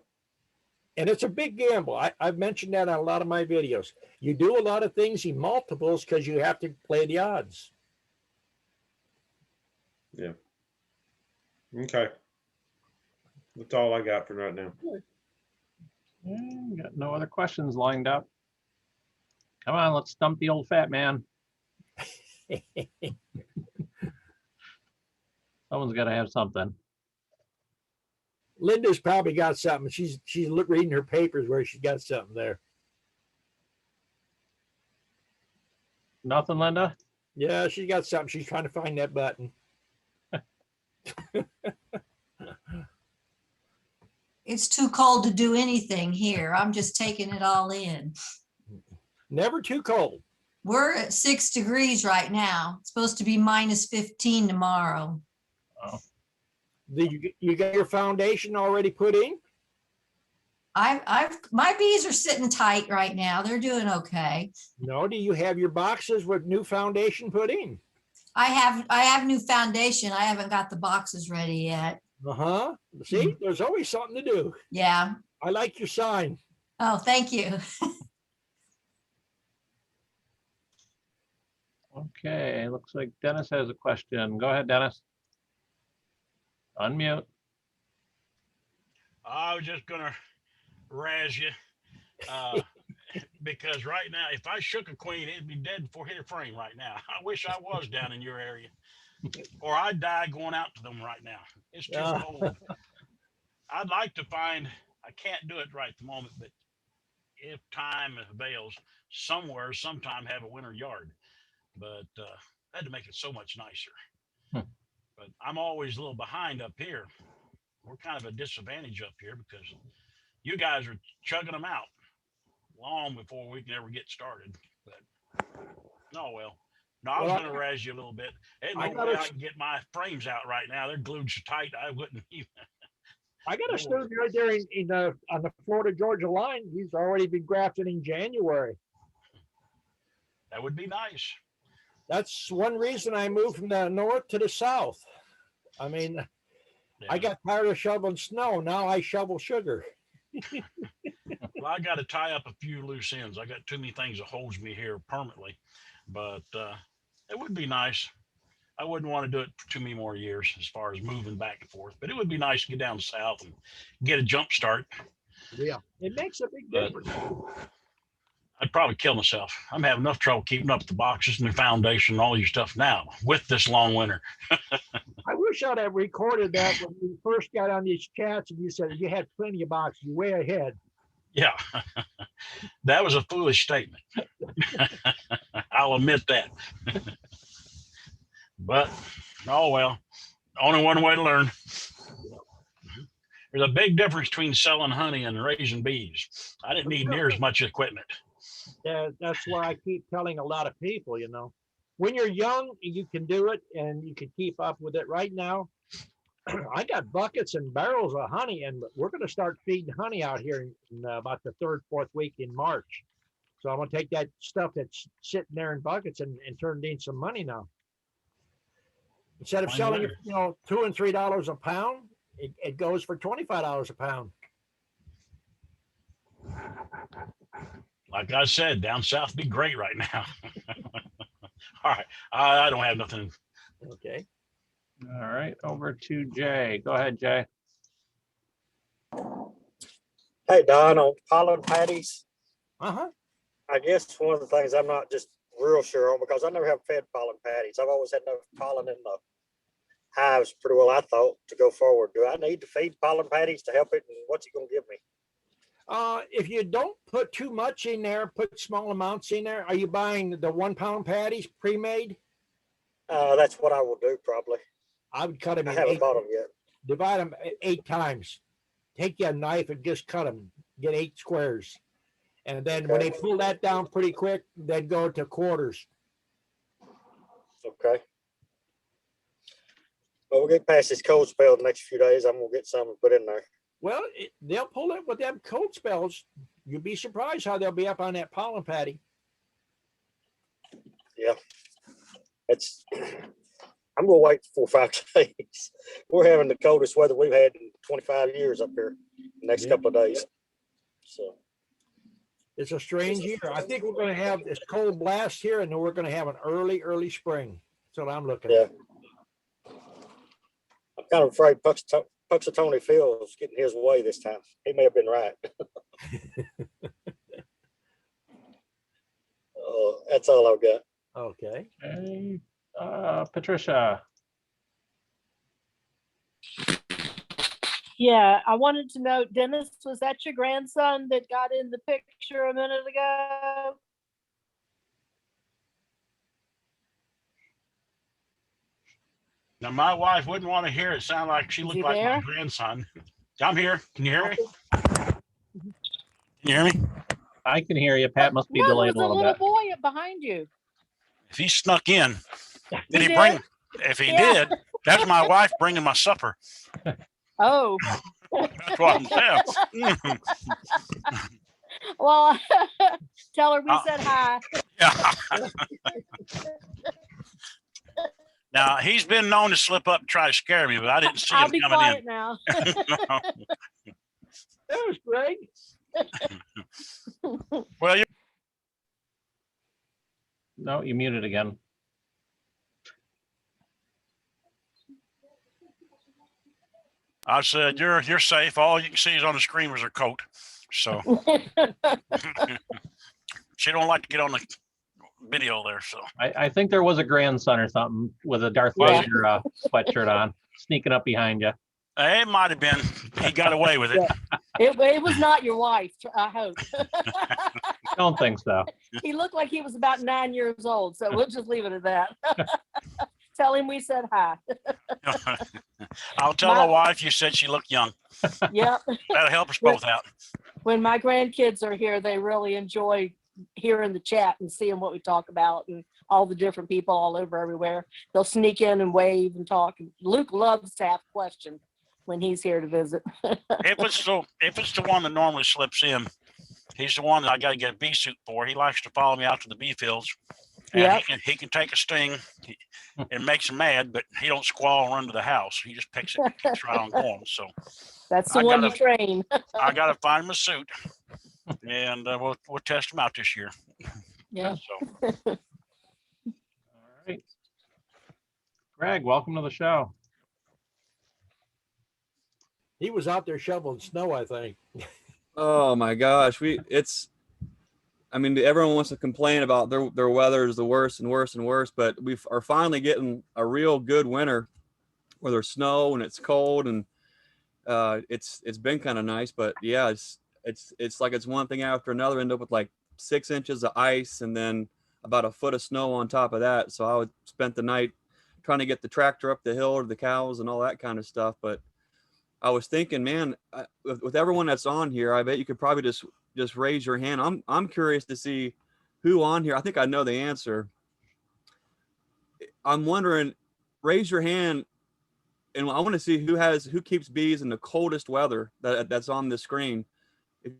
And it's a big gamble. I've mentioned that on a lot of my videos. You do a lot of things in multiples because you have to play the odds. Yeah. Okay. That's all I got for right now. Got no other questions lined up. Come on, let's stump the old fat man. Someone's got to have something. Linda's probably got something. She's reading her papers where she got something there. Nothing, Linda? Yeah, she got something. She's trying to find that button. It's too cold to do anything here. I'm just taking it all in. Never too cold. We're at 6 degrees right now. It's supposed to be -15 tomorrow. Oh. Did you got your foundation already put in? My bees are sitting tight right now. They're doing okay. No, do you have your boxes with new foundation put in? I have new foundation. I haven't got the boxes ready yet. Uh-huh. See, there's always something to do. Yeah. I like your sign. Oh, thank you. Okay, looks like Dennis has a question. Go ahead, Dennis. Unmute. I was just gonna razz you because right now, if I shook a queen, it'd be dead before it hit a frame right now. I wish I was down in your area, or I'd die going out to them right now. It's too cold. I'd like to find, I can't do it right at the moment, but if time avails, somewhere, sometime have a winter yard. But that'd make it so much nicer. But I'm always a little behind up here. We're kind of a disadvantage up here because you guys are chugging them out long before we can ever get started. But oh well. No, I was going to razz you a little bit. Ain't no way I can get my frames out right now. They're glued so tight I wouldn't even. I got a student right there on the Florida-Georgia line. He's already been grafted in January. That would be nice. That's one reason I moved from the north to the south. I mean, yeah. I got tired of shoveling snow. Now I shovel sugar. Well, I got to tie up a few loose ends. I got too many things that holds me here permanently, but it would be nice. I wouldn't want to do it for too many more years as far as moving back and forth, but it would be nice to get down south and get a jump start. Yeah, it makes a big difference. I'd probably kill myself. I'm having enough trouble keeping up with the boxes and the foundation and all your stuff now with this long winter. I wish I'd have recorded that when we first got on these chats and you said you had plenty of boxes, you're way ahead. Yeah, that was a foolish statement. I'll admit that. But, oh well, only one way to learn. There's a big difference between selling honey and raising bees. I didn't need near as much equipment. Yeah, that's why I keep telling a lot of people, you know, when you're young, you can do it and you can keep up with it. Right now, I got buckets and barrels of honey, and we're going to start feeding honey out here in about the 3rd, 4th week in March. So I'm going to take that stuff that's sitting there in buckets and turn it into some money now. Instead of selling it, you know, $2 and $3 a pound, it goes for $25 a pound. Like I said, down south would be great right now. All right, I don't have nothing. Okay. All right, over to Jay. Go ahead, Jay. Hey, Don, on pollen patties. Uh-huh. I guess one of the things I'm not just real sure on because I never have fed pollen patties. I've always had enough pollen in the hives pretty well, I thought, to go forward. Do I need to feed pollen patties to help it? And what's it going to give me? If you don't put too much in there, put small amounts in there. Are you buying the 1 pound patties pre-made? That's what I will do probably. I would cut them I in haven't 8, bought them yet. divide them 8 times. Take you a knife and just cut them, get 8 squares. And then when they pull that down pretty quick, then go to quarters. Okay. Well, we'll get past this cold spell the next few days. I'm going to get some put in there. Well, they'll pull it with them cold spells. You'll be surprised how they'll be up on that pollen patty. Yeah. I'm going to wait 4 or 5 days. We're having the coldest weather we've had in 25 years up here the next couple of days. So it's a strange year. I think we're going to have this cold blast here, and then we're going to have an early spring. That's what I'm looking at. I'm kind of afraid Puxatony Phil's getting his way this time. He may have been right. That's all I've got. Okay. Hey, Patricia. Yeah, I wanted to know, Dennis, was that your grandson that got in the picture a minute ago? Now, my wife wouldn't want to hear it sound like she looked like my grandson. I'm here. Can you hear me? Can you hear me? I can hear you. Pat must be No, delayed a there was little a bit. little boy behind you. If he snuck in, did he did? bring? If he did, that's my wife bringing my supper. Oh. That's what I'm saying. Well, tell her we said hi. Yeah. Now, he's been known to slip up and try to scare me, but I didn't see him coming in. I'll be quiet now. That was great. Well, No, you muted again. I said, you're safe. All you can see is on the screen was her coat. So she don't like to get on the video there. So I think there was a grandson or something with a Darth Vader sweatshirt on, sneaking up behind you. It might have been. He got away with it. Yeah. It was not your wife, I hope. Don't think so. He looked like he was about 9 years old, so we'll just leave it at that. Tell him we said hi. I'll tell my wife you said she looked young. Yep. That'll help us both out. When my grandkids are here, they really enjoy hearing the chat and seeing what we talk about and all the different people all over everywhere. They'll sneak in and wave and talk. Luke loves to ask questions when he's here to visit. If it's the one that normally slips in, he's the one that I got to get a bee suit for. He likes to follow me out to the bee fields. And he can take a sting. It makes him mad, but he don't squall and run to the house. He just picks it and keeps right on going. So that's the one you train. I got to find him a suit, and we'll test him out this year. Yeah. So. All right. Greg, welcome to the show. He was out there shoveling snow, I think. Oh my gosh, I mean, everyone wants to complain about their weather is the worst and worse and worse, but we are finally getting a real good winter where there's snow and it's cold, and it's been kind of nice. But yeah, it's like it's one thing after another. End up with like 6 inches of ice and then about a foot of snow on top of that. So I spent the night trying to get the tractor up the hill or the cows and all that kind of stuff. But I was thinking, man, with everyone that's on here, I bet you could probably just raise your hand. I'm curious to see who on here. I think I know the answer. I'm wondering, raise your hand, and I want to see who keeps bees in the coldest weather that's on the screen.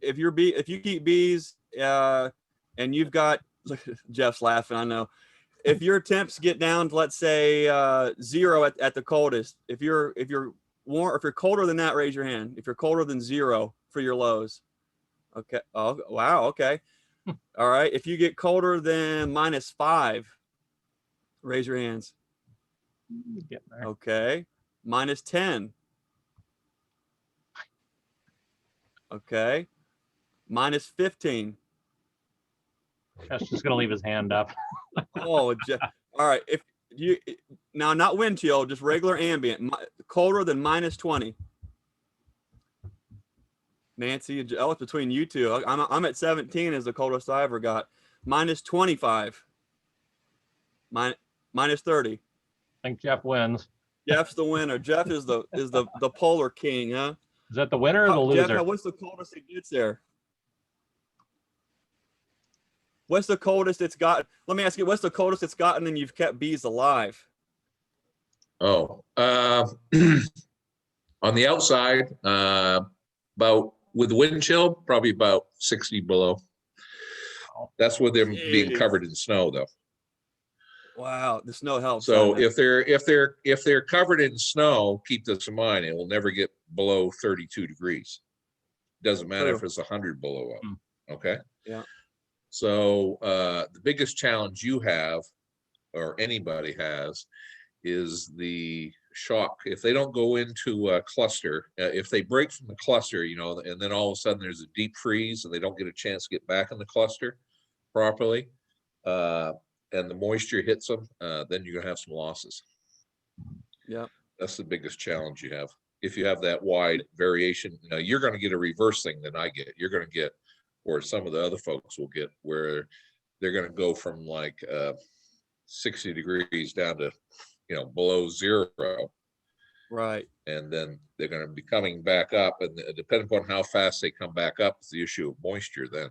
If you keep bees, and you've got Jeff's laughing, I know. If your temps get down to, let's say 0 at the coldest, if you're colder than that, raise your hand. If you're colder than 0 for your lows. Okay. Oh, wow. Okay. All right. If you get colder than -5, raise your hands. Okay. -10. Okay. -15. Jeff's just gonna leave his hand up. Oh, Jeff. All right. If you now not wind chill, just regular ambient, colder than -20. Nancy, oh, it's between you two. I'm at 17 is the coldest I ever got. -25. -30. I think Jeff wins. Jeff's the winner. Jeff is the polar king, huh? Is that the winner or the loser? Jeff, what's the coldest it gets there? What's the coldest it's got? Let me ask you, what's the coldest it's gotten and you've kept bees alive? Oh, on the outside, about with the wind chill, probably about 60 below. That's with them being covered in snow, though. Wow, the snow helps. So if they're covered in snow, keep this in mind, it will never get below 32 degrees. Doesn't matter if it's 100 below up. Okay. Yeah. So the biggest challenge you have, or anybody has, is the shock. If they don't go into a cluster, if they break from the cluster, you know, and then all of a sudden there's a deep freeze and they don't get a chance to get back in the cluster properly, and the moisture hits them, then you're gonna have some losses. Yeah, that's the biggest challenge you have. If you have that wide variation, you know, you're gonna get a reverse thing than I get. You're gonna get, or some of the other folks will get, where they're gonna go from like 60 degrees down to, you know, below 0. Right. And then they're going to be coming back up, and depending upon how fast they come back up, is the issue of moisture then,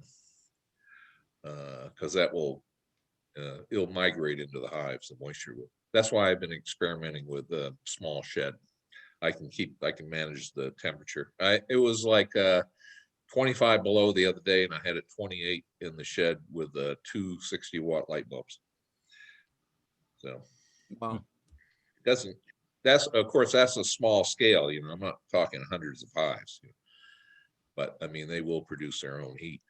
because that will it'll migrate into the hives. The moisture will. That's why I've been experimenting with a small shed. I can manage the temperature. It was like 25 below the other day, and I had it 28 in the shed with 2 60-watt light bulbs. So, wow. That's of course that's a small scale, you know, I'm not talking hundreds of hives, you know, but I mean, they will produce their own heat.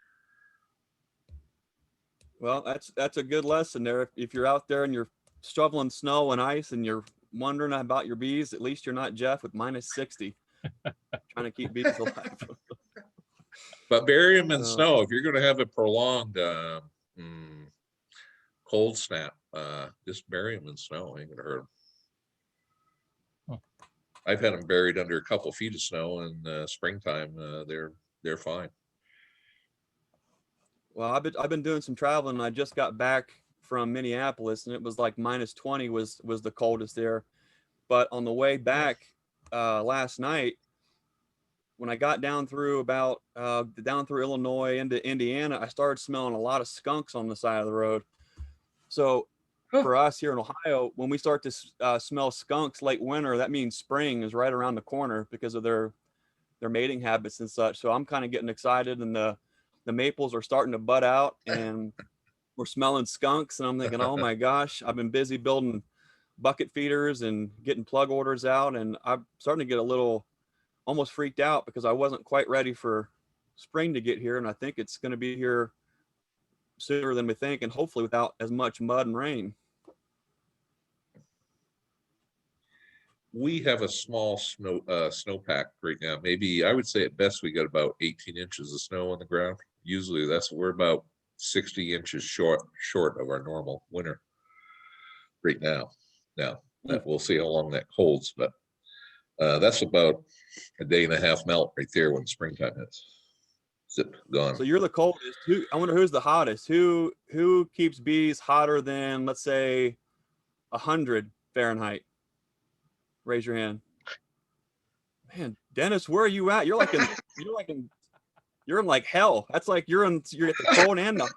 Well, that's a good lesson there. If you're out there and you're shoveling snow and ice and you're wondering about your bees, at least you're not Jeff with -60 trying to keep bees alive. But bury them in snow. If you're going to have a prolonged cold snap, just bury them in snow. Ain't gonna hurt them. I've had them buried under a couple feet of snow in springtime. They're fine. Well, I've been doing some traveling, and I just got back from Minneapolis, and it was like -20 was the coldest there. But on the way back last night, when I got down through Illinois into Indiana, I started smelling a lot of skunks on the side of the road. So for us here in Ohio, when we start to smell skunks late winter, that means spring is right around the corner because of their mating habits and such. So I'm kind of getting excited, and the maples are starting to bud out, and we're smelling skunks, and I'm thinking, oh my gosh, I've been busy building bucket feeders and getting plug orders out, and I'm starting to get a little almost freaked out because I wasn't quite ready for spring to get here, and I think it's going to be here sooner than we think, and hopefully without as much mud and rain. We have a small snowpack right now. Maybe I would say at best we got about 18 inches of snow on the ground. Usually we're about 60 inches short of our normal winter right now. Now we'll see how long that holds, but that's about a day and a half melt right there when springtime hits. Zip, gone. So you're the coldest. I wonder who's the hottest. Who keeps bees hotter than, let's say, 100 Fahrenheit? Raise your hand. Man, Dennis, where are you at? You're in like hell. That's like you're at the cold and the.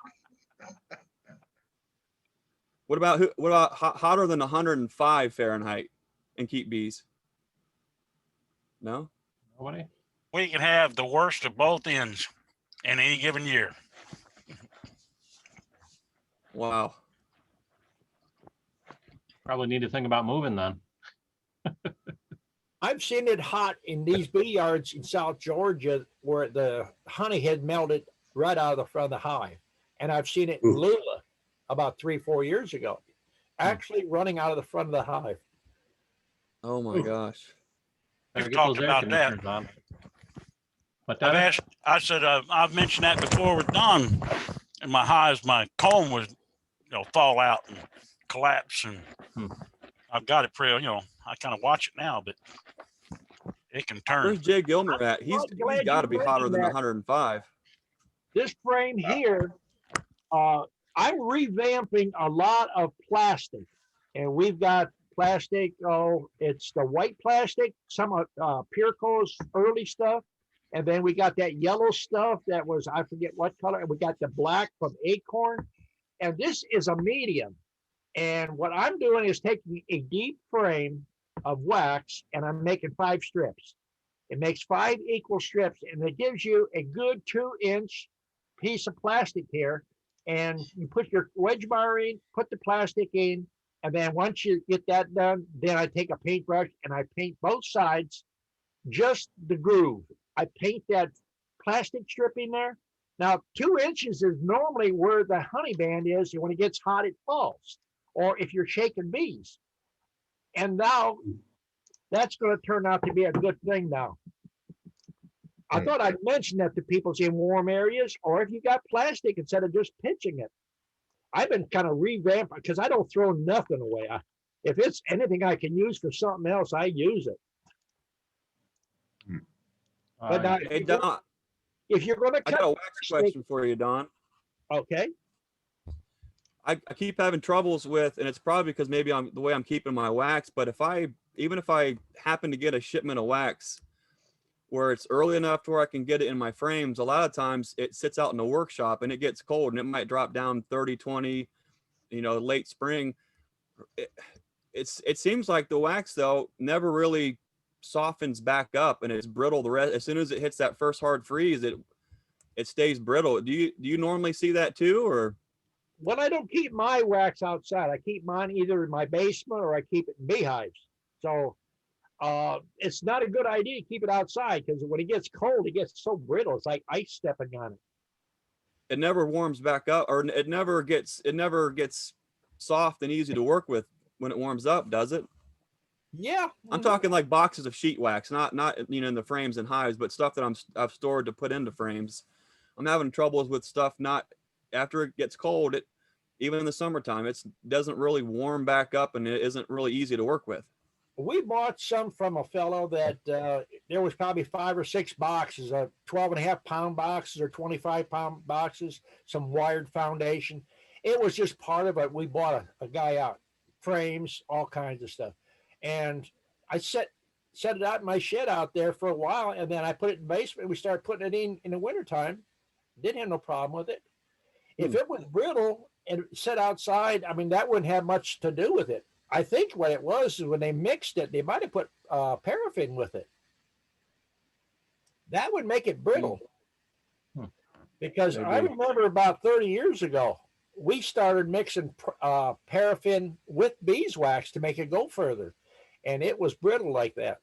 What about hotter than 105 Fahrenheit and keep bees? No? Nobody? We can have the worst of both ends in any given year. Wow. Probably need to think about moving then. I've seen it hot in these bee yards in South Georgia where the honey had melted right out of the front of the hive. And I've seen it in Lula about 3-4 years ago, actually running out of the front of the hive. Oh my gosh. We've talked about that. But I've mentioned that before with Don. and my hives, my comb was, fall out and collapse. And I've got it pretty, I kind of watch it now, but it can turn. Where's Jay Gilmer at? He's glad got to you be hotter mentioned than that. 105. This frame here, I'm revamping a lot of plastic, and we've got plastic. Oh, it's the white plastic, some of Pureco's early stuff, and then we got that yellow stuff that was, I forget what color, and we got the black from Acorn, and this is a medium. And what I'm doing is taking a deep frame of wax, and I'm making 5 strips. It makes 5 equal strips, and it gives you a good 2-inch piece of plastic here. And you put your wedge bar in, put the plastic in, and then once you get that done, then I take a paintbrush and I paint both sides, just the groove. I paint that plastic strip in there. Now, 2 inches is normally where the honey band is, and when it gets hot, it falls. Or if you're shaking bees. And now that's going to turn out to be a good thing now. I thought I'd mention that to people in warm areas, or if you got plastic, instead of just pitching it. I've been kind of revamping because I don't throw nothing away. If it's anything I can use for something else, I use it. But now, Hey, Don, if you're going to I cut got a wax question for you, Don. Okay. I keep having troubles with, and it's probably because maybe I'm the way I'm keeping my wax, but even if I happen to get a shipment of wax where it's early enough to where I can get it in my frames, a lot of times it sits out in the workshop and it gets cold and it might drop down 30, 20, late spring. It seems like the wax though never really softens back up and it's brittle. The rest, as soon as it hits that first hard freeze, it stays brittle. Do you normally see that too, or? When I don't keep my wax outside, I keep mine either in my basement or I keep it in beehives. So it's not a good idea to keep it outside because when it gets cold, it gets so brittle. It's like ice stepping on it. It never warms back up, or it never gets soft and easy to work with when it warms up, does it? Yeah. I'm talking like boxes of sheet wax, not in the frames and hives, but stuff that I've stored to put into frames. I'm having troubles with stuff not after it gets cold. It even in the summertime, it doesn't really warm back up and it isn't really easy to work with. We bought some from a fellow that there was probably 5 or 6 boxes of 12.5-pound boxes or 25-pound boxes, some wired foundation. It was just part of it. We bought a guy out, frames, all kinds of stuff. And I set it out in my shed out there for a while, and then I put it in the basement. We started putting it in the wintertime. Didn't have no problem with it. If it was brittle and set outside, I mean, that wouldn't have much to do with it. I think what it was is when they mixed it, they might have put paraffin with it. That would make it brittle. Because I remember about 30 years ago, we started mixing paraffin with beeswax to make it go further. And it was brittle like that.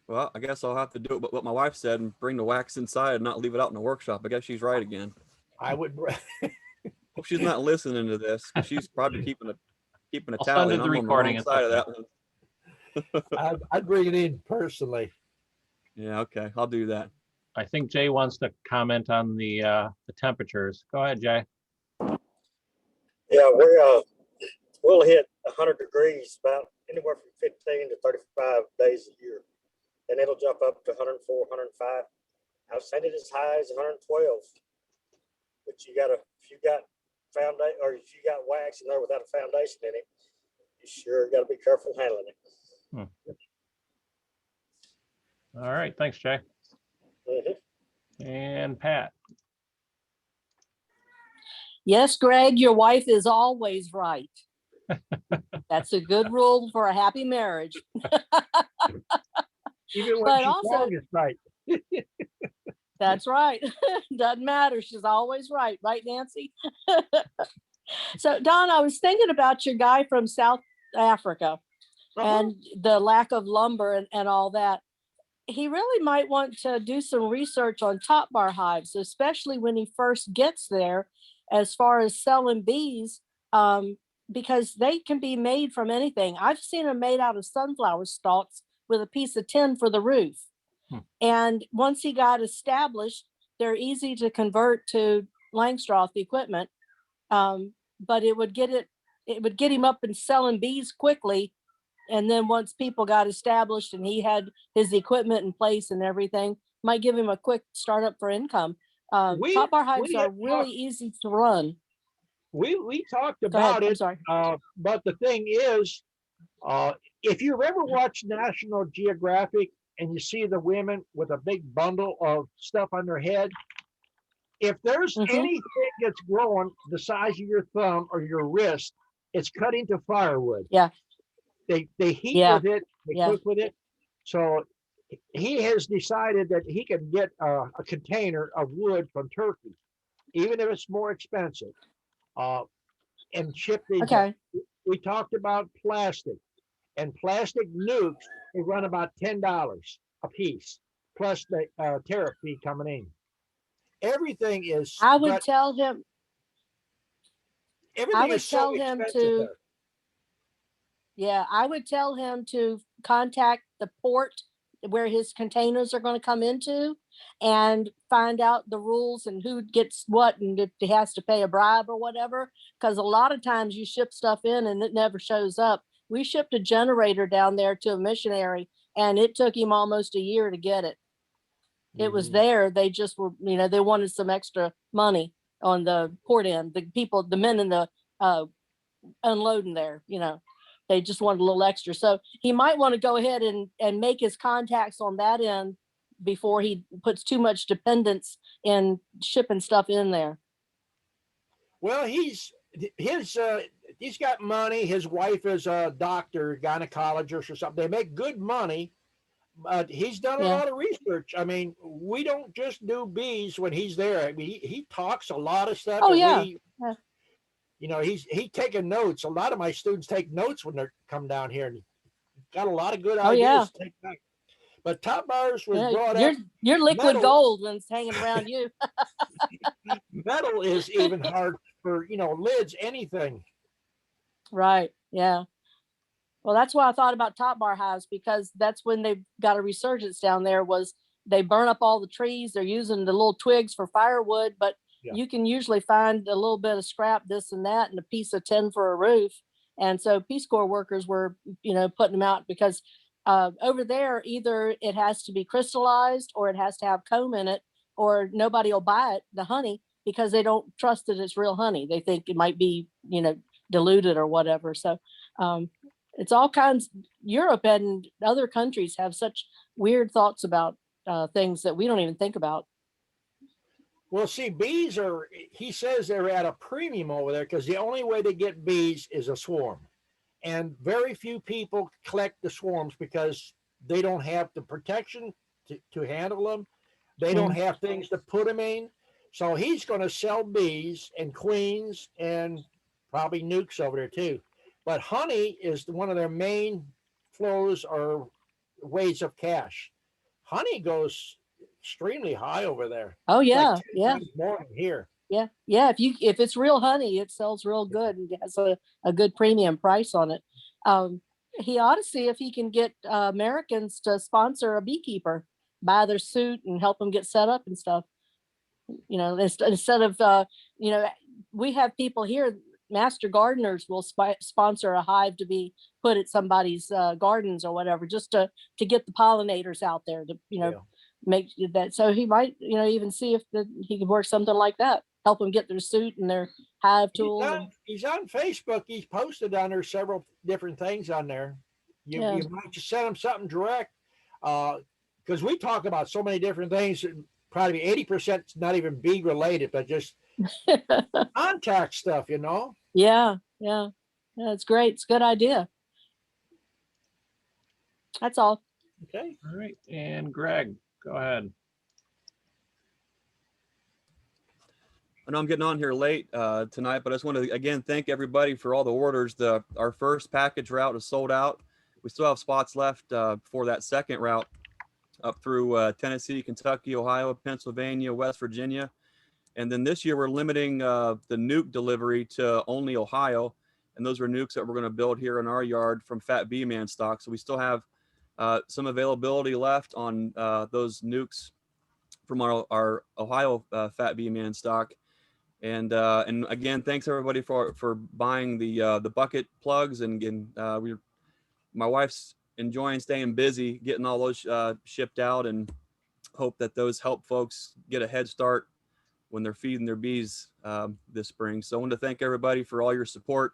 Well, I guess I'll have to do it, but what my wife said, and bring the wax inside and not leave it out in the workshop. I guess she's right again. I would. Hope she's not listening to this. She's probably keeping a I'll tally. send her the recording. I'm on the wrong side of that one. I'd bring it in personally. Yeah, okay, I'll do that. I think Jay wants to comment on the temperatures. Go ahead, Jay. Yeah, we'll hit 100 degrees about anywhere from 15 to 35 days a year, and it'll jump up to 104, 105. I've seen it as high as 112. But if you got foundation, or if you got wax in there without a foundation in it, you sure got to be careful handling it. All right, thanks, Jay. And Pat. Yes, Greg, your wife is always right. That's a good rule for a happy marriage. Even when But she's also- wrong, it's right. That's right. Doesn't matter. She's always right. Right, Nancy? So, Don, I was thinking about your guy from South Africa and the lack of lumber and all that. He really might want to do some research on top bar hives, especially when he first gets there, as far as selling bees, because they can be made from anything. I've seen them made out of sunflower stalks with a piece of tin for the roof. And once he got established, they're easy to convert to Langstroth equipment. But it would get him up and selling bees quickly. And then once people got established and he had his equipment in place and everything, might give him a quick startup for income. Top bar hives are really easy to run. We talked Go ahead, about I'm it, sorry. but the thing is, if you've ever watched National Geographic and you see the women with a big bundle of stuff on their head, if there's anything that's growing the size of your thumb or your wrist, it's cutting to firewood. Yeah. They heat with it, they cook with it. So he has decided that he can get a container of wood from Turkey, even if it's more expensive, and ship these. Okay. We talked about plastic, and plastic nukes, they run about $10 a piece, plus the tariff fee coming in. Everything is. I would tell him. Everything is so expensive there. Yeah, I would tell him to contact the port where his containers are going to come into and find out the rules and who gets what and if he has to pay a bribe or whatever. Because a lot of times you ship stuff in and it never shows up. We shipped a generator down there to a missionary and it took him almost a year to get it. It was there. They just were, they wanted some extra money on the port end. The men in the unloading there, they just wanted a little extra. So he might want to go ahead and make his contacts on that end before he puts too much dependence in shipping stuff in there. Well, he's got money. His wife is a doctor, gynecologist or something. They make good money, but he's done a lot of research. I mean, we don't just do bees when he's there. I mean, he talks a lot of stuff. Oh, yeah. He's taking notes. A lot of my students take notes when they come down here, and got a lot of good Oh, ideas to take back. But Top Bars was brought up. You're liquid metal, gold when it's hanging around you. Metal is even hard for lids, anything. Right. Yeah. Well, that's why I thought about top bar hives, because that's when they got a resurgence down there. Was they burn up all the trees? They're using the little twigs for firewood, but you can usually find a little bit of scrap, this and that, and a piece of tin for a roof. And so Peace Corps workers were, putting them out because over there, either it has to be crystallized or it has to have comb in it, or nobody will buy it, the honey, because they don't trust that it's real honey. They think it might be, diluted or whatever. So it's all kinds. Europe and other countries have such weird thoughts about things that we don't even think about. Well, see, bees he says they're at a premium over there because the only way to get bees is a swarm. And very few people collect the swarms because they don't have the protection to handle them. They don't have things to put them in. So he's going to sell bees and queens and probably nukes over there too. But honey is one of their main flows or ways of cash. Honey goes extremely high over there. Oh yeah, like 10 times more than here. Yeah. If it's real honey, it sells real good and has a good premium price on it. He ought to see if he can get Americans to sponsor a beekeeper, buy their suit and help them get set up and stuff. Instead of we have people here. Master gardeners will sponsor a hive to be put at somebody's gardens or whatever, just to get the pollinators out there to make that. So he might even see if he could work something like that, help them get their suit and their hive tool. He's on Facebook. He's posted on there several different things on there. You might just send him something direct, because we talk about so many different things. Probably 80% is not even bee related, but just contact stuff, Yeah, it's great. It's a good idea. That's all. Okay. All right. And Greg, go ahead. I know I'm getting on here late tonight, but I just want to again thank everybody for all the orders. Our first package route is sold out. We still have spots left for that second route up through Tennessee, Kentucky, Ohio, Pennsylvania, West Virginia. And then this year we're limiting the nuke delivery to only Ohio. And those are nukes that we're going to build here in our yard from Fat Bee Man stock. So we still have some availability left on those nukes from our Ohio fat bee man stock. And again, thanks everybody for buying the bucket plugs, and my wife's enjoying staying busy getting all those shipped out, and hope that those help folks get a head start when they're feeding their bees this spring. So I want to thank everybody for all your support.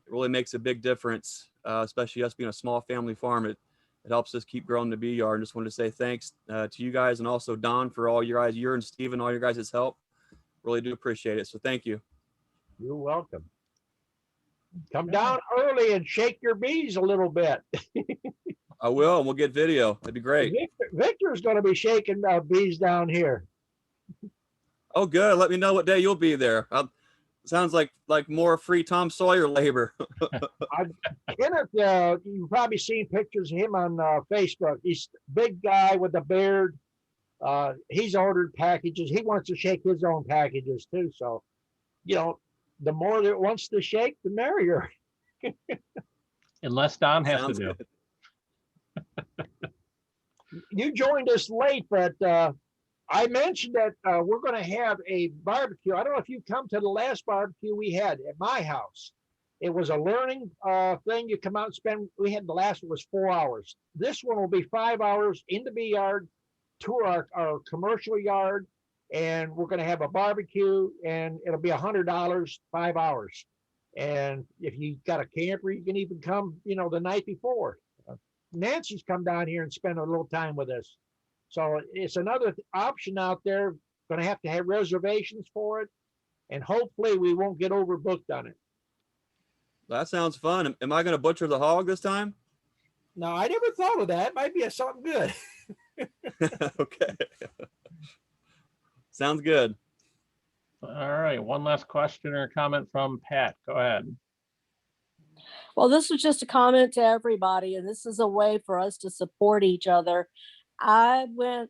It really makes a big difference, especially us being a small family farm. It helps us keep growing the bee yard. And just wanted to say thanks to you guys, and also Don for all your guys, you and Steven, all your guys' help. Really do appreciate it. So thank you. You're welcome. Come down early and shake your bees a little bit. I will, and we'll get video. That'd be great. Victor's going to be shaking bees down here. Oh, good. Let me know what day you'll be there. Sounds like more free Tom Sawyer labor. Kenneth, you've probably seen pictures of him on Facebook. He's a big guy with a beard. He's ordered packages. He wants to shake his own packages too. So, you know, the more that wants to shake, the merrier. Unless Don has Sounds to do. good. You joined us late, but I mentioned that we're going to have a barbecue. I don't know if you come to the last barbecue we had at my house. It was a learning thing. You come out and spend, we had the last one was 4 hours. This one will be 5 hours in the bee yard, tour our commercial yard, and we're going to have a barbecue, and it'll be $100, 5 hours. And if you got a camper, you can even come, you know, the night before. Nancy's come down here and spend a little time with us. So it's another option out there. Going to have reservations for it, and hopefully we won't get overbooked on it. That sounds fun. Am I going to butcher the hog this time? No, I never thought of that. It might be something good. Okay. Sounds good. All right. One last question or comment from Pat. Go ahead. Well, this was just a comment to everybody, and this is a way for us to support each other. I went,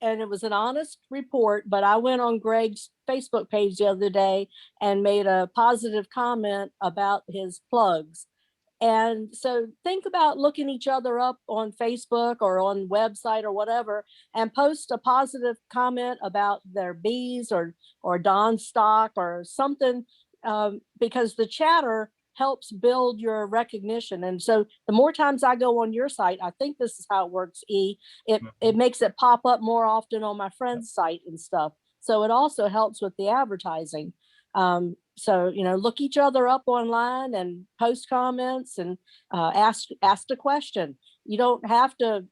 and it was an honest report, but I went on Greg's Facebook page the other day and made a positive comment about his plugs. And so think about looking each other up on Facebook or on website or whatever, and post a positive comment about their bees or Don's stock or something, because the chatter helps build your recognition. And so the more times I go on your site, I think this is how it works, it makes it pop up more often on my friend's site and stuff. So it also helps with the advertising. So, you know, look each other up online and post comments and ask a question. You don't have to,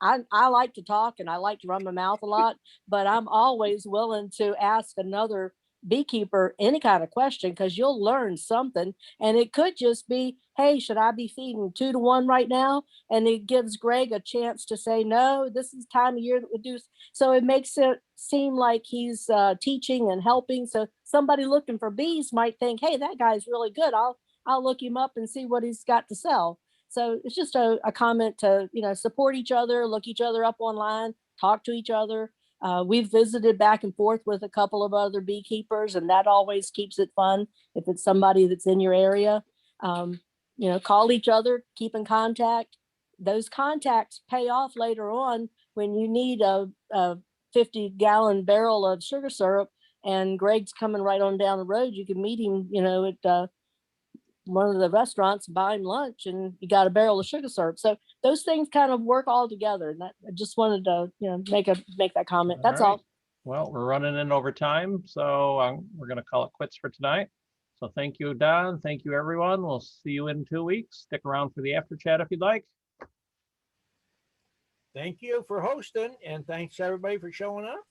I like to talk and I like to run my mouth a lot, but I'm always willing to ask another beekeeper any kind of question, because you'll learn something. And it could just be, hey, should I be feeding 2 to 1 right now? And it gives Greg a chance to say, no, this is time of year that we do. So it makes it seem like he's teaching and helping. So somebody looking for bees might think, hey, that guy's really good. I'll look him up and see what he's got to sell. So it's just a comment to, you know, support each other, look each other up online, talk to each other. We've visited back and forth with a couple of other beekeepers, and that always keeps it fun if it's somebody that's in your area. You know, call each other, keep in contact. Those contacts pay off later on when you need a 50-gallon barrel of sugar syrup and Greg's coming right on down the road. You can meet him, you know, at one of the restaurants, buy him lunch, and you got a barrel of sugar syrup. So those things kind of work all together. And I just wanted to, you know, make that comment. That's all. Well, we're running in over time, so we're going to call it quits for tonight. So thank you, Don. Thank you, everyone. We'll see you in 2 weeks. Stick around for the after chat if you'd like. Thank you for hosting, and thanks everybody for showing up.